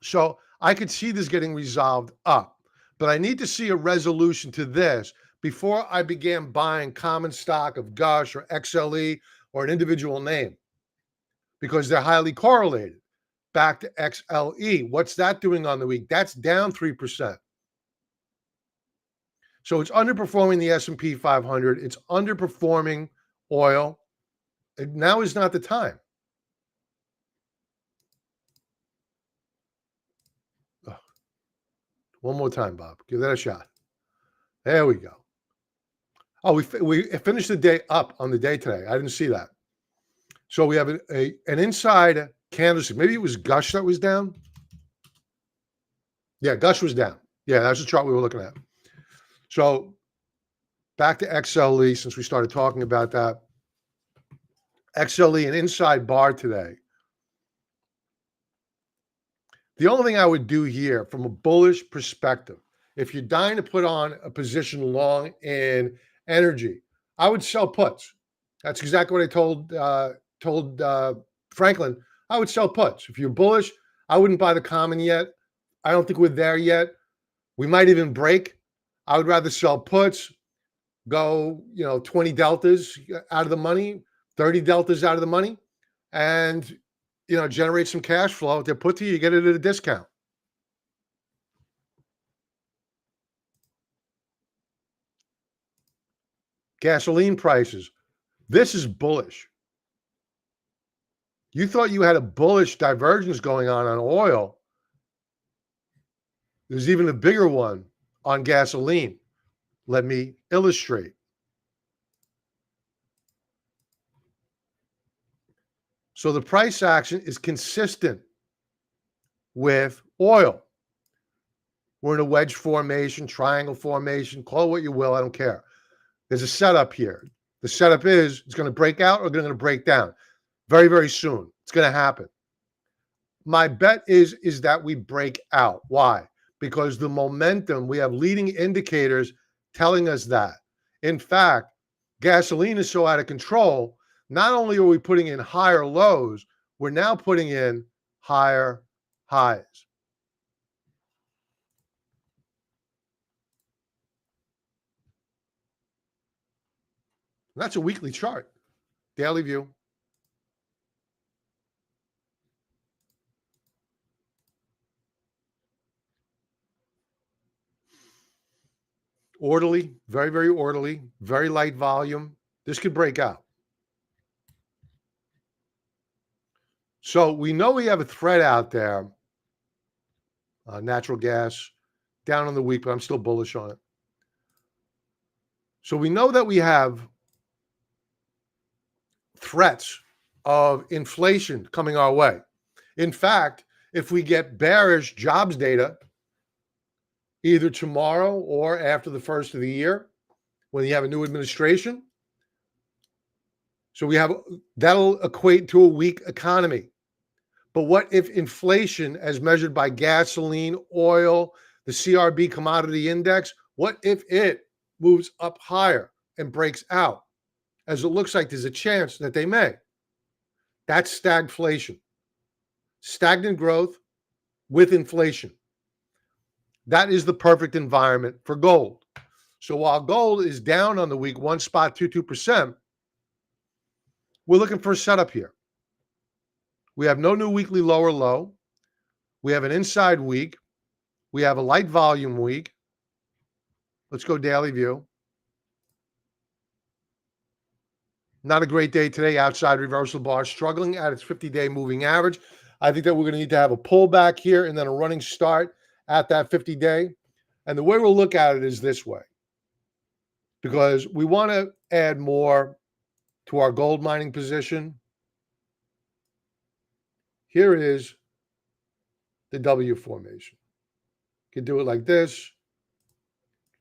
So I could see this getting resolved up, but I need to see a resolution to this before I began buying common stock of Gush or XLE or an individual name, because they're highly correlated. Back to XLE. What's that doing on the week? That's down 3%. So it's underperforming the S&P 500. It's underperforming oil. And now is not the time. One more time, Bob. Give that a shot. There we go. Oh, we finished the day up on the day today. I didn't see that. So we have an inside candlestick. Maybe it was Gush that was down. Yeah, Gush was down. Yeah, that's the chart we were looking at. So back to XLE, since we started talking about that. XLE, an inside bar today. The only thing I would do here from a bullish perspective, if you're dying to put on a position long in energy, I would sell puts. That's exactly what I told Franklin. I would sell puts. If you're bullish, I wouldn't buy the common yet. I don't think we're there yet. We might even break. I would rather sell puts, go 20 deltas out of the money, 30 deltas out of the money, and generate some cash flow. If they're put to you, you get it at a discount. Gasoline prices. This is bullish. You thought you had a bullish divergence going on oil. There's even a bigger one on gasoline. Let me illustrate. So the price action is consistent with oil. We're in a wedge formation, triangle formation, call it what you will, I don't care. There's a setup here. The setup is it's going to break out or going to break down very, very soon. It's going to happen. My bet is that we break out. Why? Because the momentum, we have leading indicators telling us that. In fact, gasoline is so out of control, not only are we putting in higher lows, we're now putting in higher highs. That's a weekly chart. Daily view. Orderly, very, very orderly, very light volume. This could break out. So we know we have a thread out there. Natural gas down on the week, but I'm still bullish on it. So we know that we have threats of inflation coming our way. In fact, if we get bearish jobs data either tomorrow or after the first of the year, when you have a new administration, so we have that'll equate to a weak economy. But what if inflation, as measured by gasoline, oil, the CRB commodity index, what if it moves up higher and breaks out, as it looks like there's a chance that they may? That's stagflation. Stagnant growth with inflation. That is the perfect environment for gold. So while gold is down on the week 1.22%, we're looking for a setup here. We have no new weekly low or low. We have an inside week. We have a light volume week. Let's go daily view. Not a great day today. Outside reversal bar struggling at its 50-day moving average. I think that we're going to need to have a pullback here and then a running start at that 50-day. And the way we'll look at it is this way, because we want to add more to our gold mining position. Here is the W formation. You can do it like this,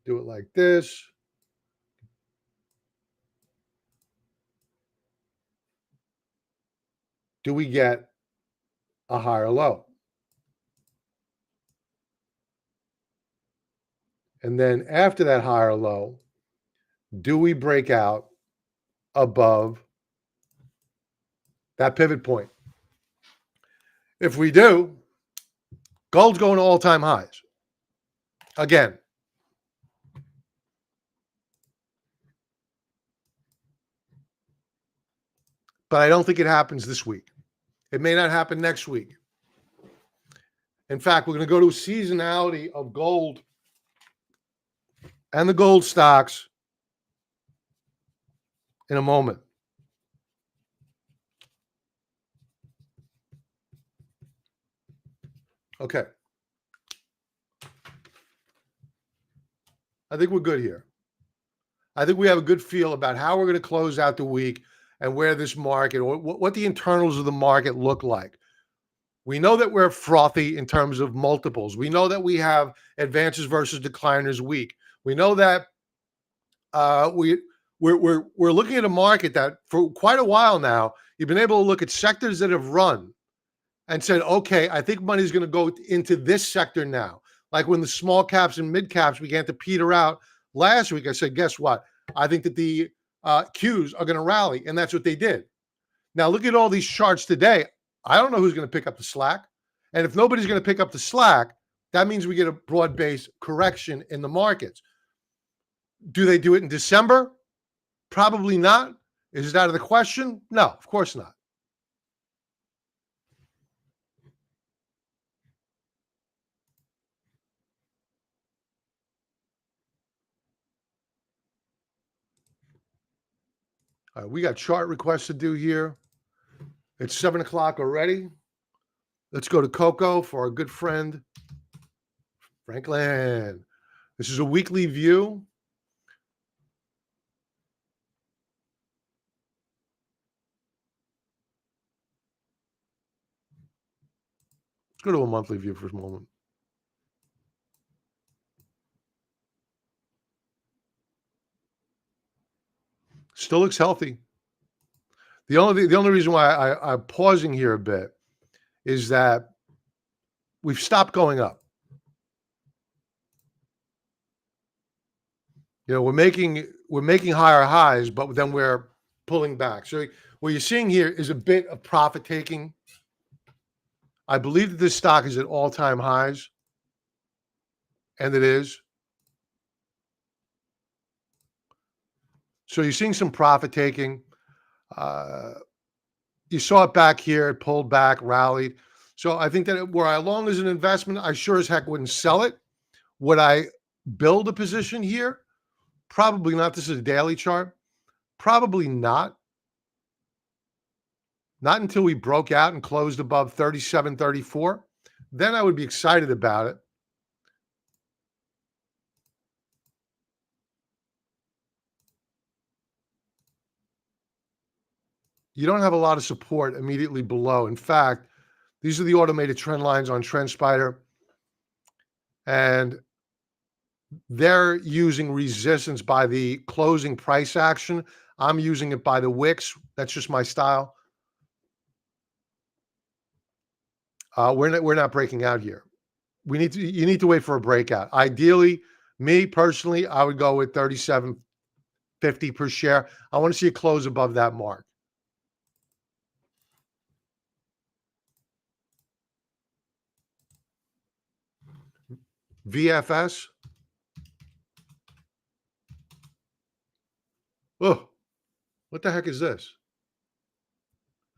do it like this. Do we get a higher low? And then after that higher low, do we break out above that pivot point? If we do, gold's going to all-time highs. Again. But I don't think it happens this week. It may not happen next week. In fact, we're going to go to a seasonality of gold and the gold stocks in a moment. Okay. I think we're good here. I think we have a good feel about how we're going to close out the week and where this market, or what the internals of the market look like. We know that we're frothy in terms of multiples. We know that we have advances versus decliners weak. We know that we're looking at a market that for quite a while now, you've been able to look at sectors that have run and said, okay, I think money's going to go into this sector now. Like when the small caps and mid caps began to peter out last week, I said, guess what? I think that the Qs are going to rally, and that's what they did. Now look at all these charts today. I don't know who's going to pick up the slack. And if nobody's going to pick up the slack, that means we get a broad-based correction in the markets. Do they do it in December? Probably not. Is it out of the question? No, of course not. All right, we got chart requests to do here. It's 7 o'clock already. Let's go to Coco for our good friend, Franklin. This is a weekly view. go to a monthly view for a moment. Still looks healthy. The only reason why I'm pausing here a bit is that we've stopped going up. You know, we're making higher highs, but then we're pulling back. So what you're seeing here is a bit of profit taking. I believe that this stock is at all-time highs, and it is. So you're seeing some profit taking. You saw it back here, it pulled back, rallied. So I think that were I long as an investment, I sure as heck wouldn't sell it. Would I build a position here? Probably not. This is a daily chart. Probably not. Not until we broke out and closed above 37.34. Then I would be excited about it. You don't have a lot of support immediately below. In fact, these are the automated trend lines on TrendSpider, and they're using resistance by the closing price action. I'm using it by the wicks. That's just my style. We're not breaking out here. You need to wait for a breakout. Ideally, me personally, I would go with 37.50 per share. I want to see it close above that mark. VFS. Oh, what the heck is this?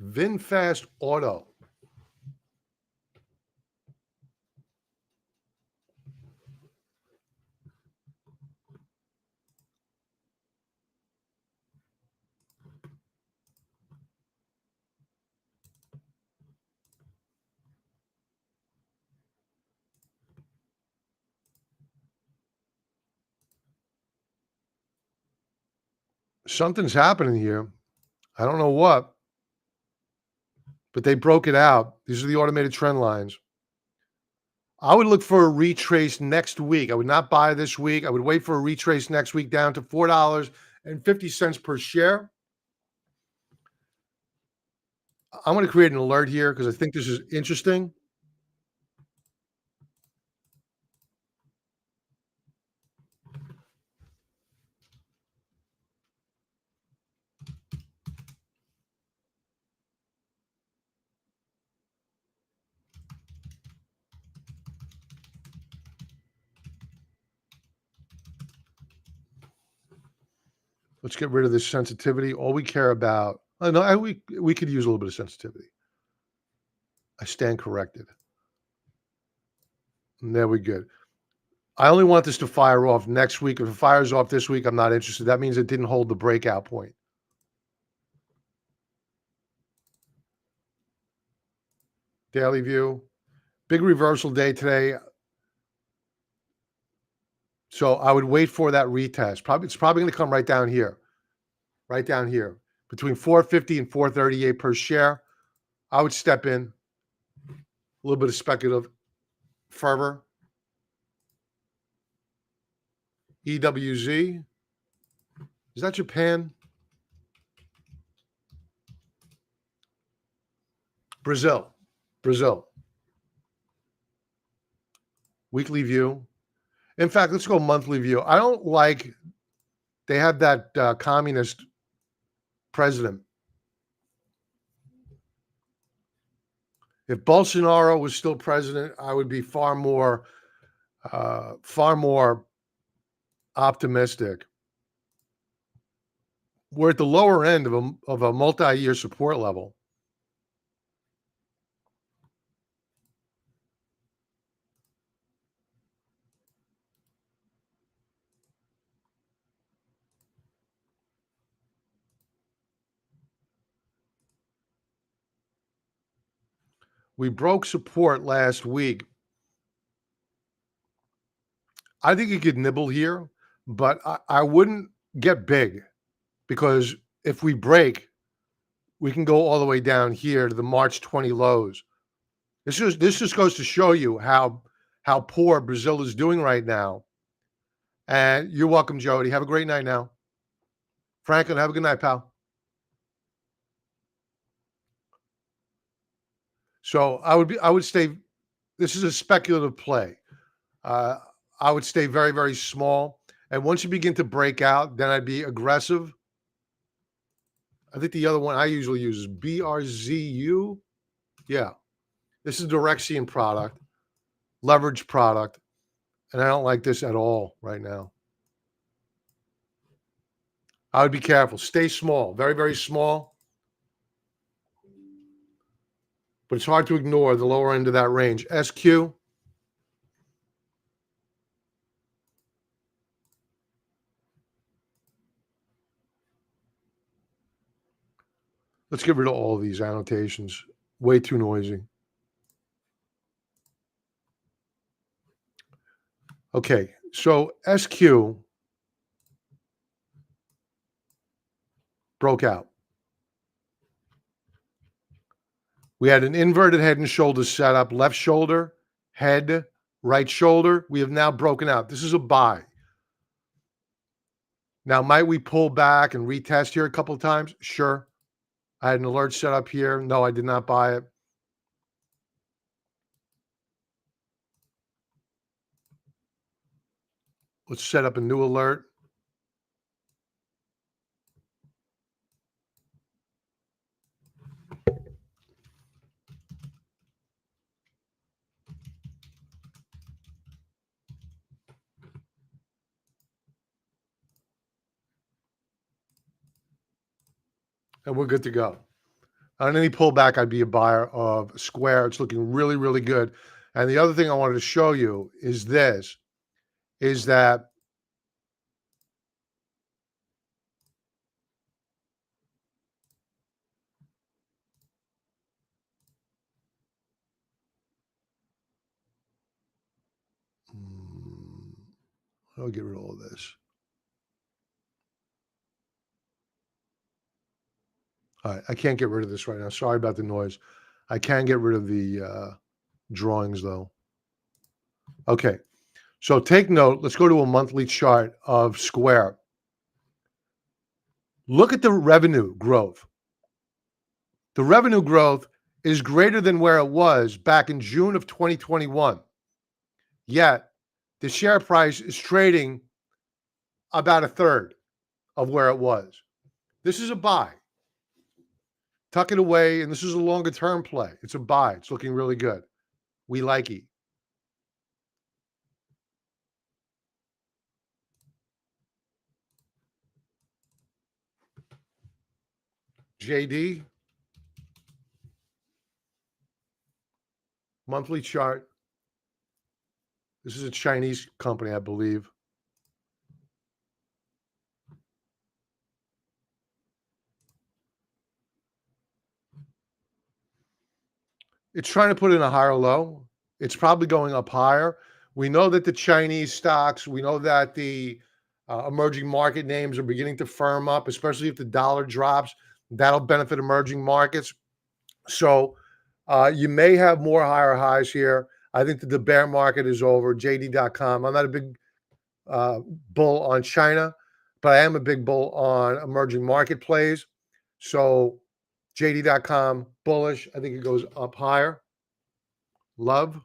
VinFast Auto. Something's happening here. I don't know what, but they broke it out. These are the automated trend lines. I would look for a retrace next week. I would not buy this week. I would wait for a retrace next week down to $4.50 per share. I'm going to create an alert here because I think this is interesting. Let's get rid of this sensitivity. All we care about, oh, no, we could use a little bit of sensitivity. I stand corrected. And there we go. I only want this to fire off next week. If it fires off this week, I'm not interested. That means it didn't hold the breakout point. Daily view. Big reversal day today. So I would wait for that retest. It's probably going to come right down here. Right down here. Between 450 and 438 per share. I would step in. A little bit of speculative fervor. EWZ. Is that Japan? Brazil. Weekly view. In fact, let's go monthly view. I don't like they have that communist president. If Bolsonaro was still president, I would be far more optimistic. We're at the lower end of a multi-year support level. We broke support last week. I think you could nibble here, but I wouldn't get big because if we break, we can go all the way down here to the March 20 lows. This just goes to show you how poor Brazil is doing right now. And you're welcome, Jody. Have a great night now. Franklin, have a good night, pal. So I would stay. This is a speculative play. I would stay very, very small. And once you begin to break out, then I'd be aggressive. I think the other one I usually use is BRZU. Yeah. This is a Direxion product, leverage product. And I don't like this at all right now. I would be careful. Stay small, very, very small. But it's hard to ignore the lower end of that range. SQ. Let's get rid of all of these annotations. Way too noisy. Okay, so SQ broke out. We had an inverted head and shoulders setup, left shoulder, head, right shoulder. We have now broken out. This is a buy. Now, might we pull back and retest here a couple of times? Sure. I had an alert set up here. No, I did not buy it. Let's set up a new alert. And we're good to go. On any pullback, I'd be a buyer of Square. It's looking really, really good. And the other thing I wanted to show you is this, is that I'll get rid of all this. All right, I can't get rid of this right now. Sorry about the noise. I can get rid of the drawings, though. Okay, so take note. Let's go to a monthly chart of Square. Look at the revenue growth. The revenue growth is greater than where it was back in June of 2021. Yet, the share price is trading about a third of where it was. This is a buy. Tuck it away, and this is a longer term play. It's a buy. It's looking really good. We like it. JD, monthly chart. This is a Chinese company, I believe. It's trying to put in a higher low. It's probably going up higher. We know that the Chinese stocks, we know that the emerging market names are beginning to firm up, especially if the dollar drops. That'll benefit emerging markets. So you may have more higher highs here. I think that the bear market is over. JD.com. I'm not a big bull on China, but I am a big bull on emerging market plays. So JD.com, bullish. I think it goes up higher. Love.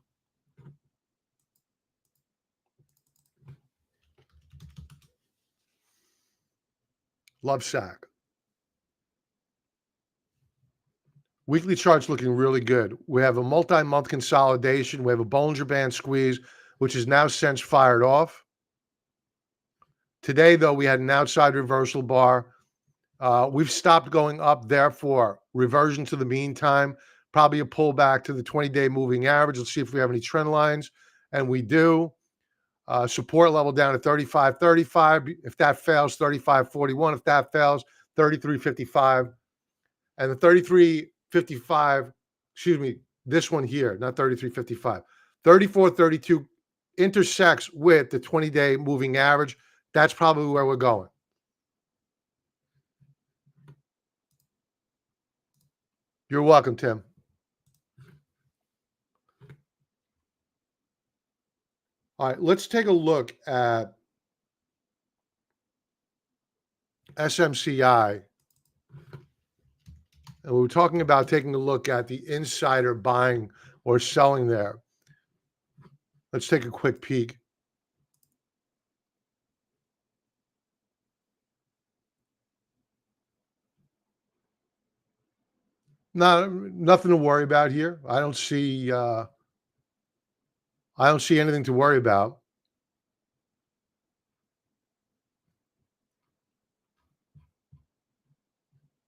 Love SAC. Weekly chart's looking really good. We have a multi-month consolidation. We have a Bollinger Band squeeze, which is now since fired off. Today, though, we had an outside reversal bar. We've stopped going up, therefore, reversion to the mean time, probably a pullback to the 20-day moving average. Let's see if we have any trend lines. And we do. Support level down at 35.35. If that fails, 35.41. If that fails, 33.55. And the 33.55, excuse me, this one here, not 33.55. 34.32 intersects with the 20-day moving average. That's probably where we're going. You're welcome, Tim. All right, let's take a look at SMCI. And we were talking about taking a look at the insider buying or selling there. Let's take a quick peek. Nothing to worry about here. I don't see anything to worry about.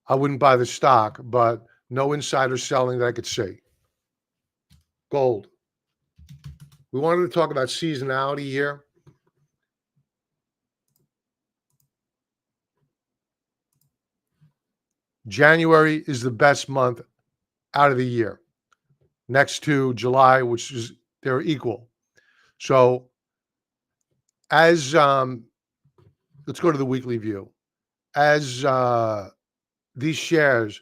I wouldn't buy the stock, but no insider selling that I could see. Gold. We wanted to talk about seasonality here. January is the best month out of the year, next to July, which is they're equal. So as let's go to the weekly view. As these shares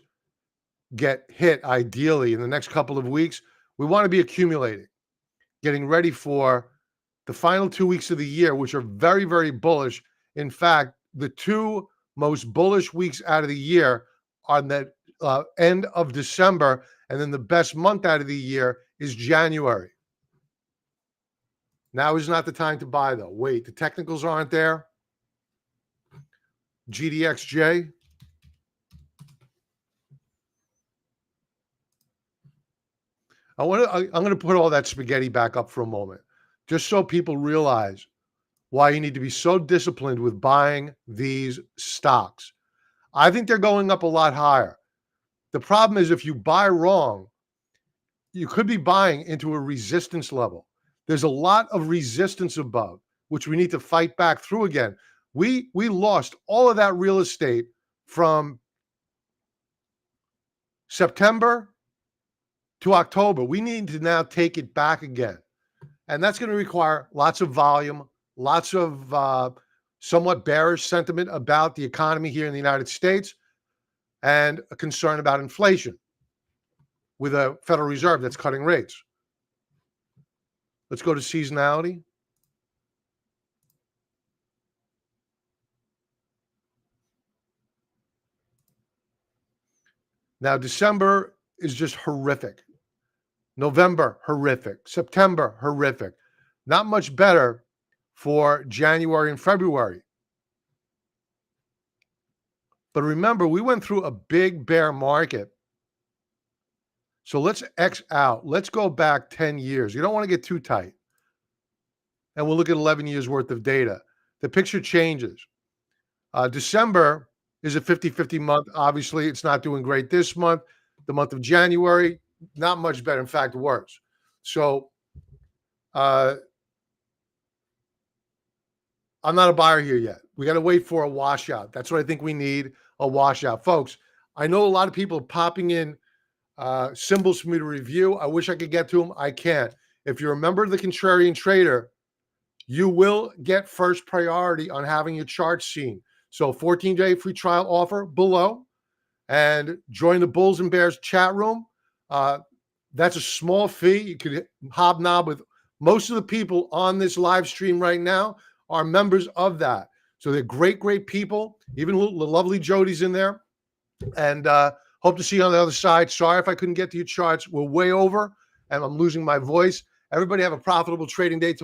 get hit, ideally in the next couple of weeks, we want to be accumulating, getting ready for the final 2 weeks of the year, which are very, very bullish. In fact, the two most bullish weeks out of the year are the end of December, and then the best month out of the year is January. Now is not the time to buy, though. Wait, the technicals aren't there. GDXJ. I'm going to put all that spaghetti back up for a moment, just so people realize why you need to be so disciplined with buying these stocks. I think they're going up a lot higher. The problem is if you buy wrong, you could be buying into a resistance level. There's a lot of resistance above, which we need to fight back through again. We lost all of that real estate from September to October. We need to now take it back again. And that's going to require lots of volume, lots of somewhat bearish sentiment about the economy here in the United States, and a concern about inflation with a Federal Reserve that's cutting rates. Let's go to seasonality. Now, December is just horrific. November, horrific. September, horrific. Not much better for January and February. But remember, we went through a big bear market. So let's X out. Let's go back 10 years. You don't want to get too tight. And we'll look at 11 years worth of data. The picture changes. December is a 50-50 month. Obviously, it's not doing great this month. The month of January, not much better. In fact, worse. So I'm not a buyer here yet. We got to wait for a washout. That's what I think we need, a washout. Folks, I know a lot of people popping in symbols for me to review. I wish I could get to them. I can't. If you're a member of the Contrarian Trader, you will get first priority on having your charts seen. So 14-day free trial offer below, and join the Bulls and Bears chat room. That's a small fee. You could hobnob with most of the people on this live stream right now are members of that. So they're great, great people. Even the lovely Jody's in there. And hope to see you on the other side. Sorry if I couldn't get to your charts. We're way over, and I'm losing my voice. Everybody have a profitable trading day tomorrow.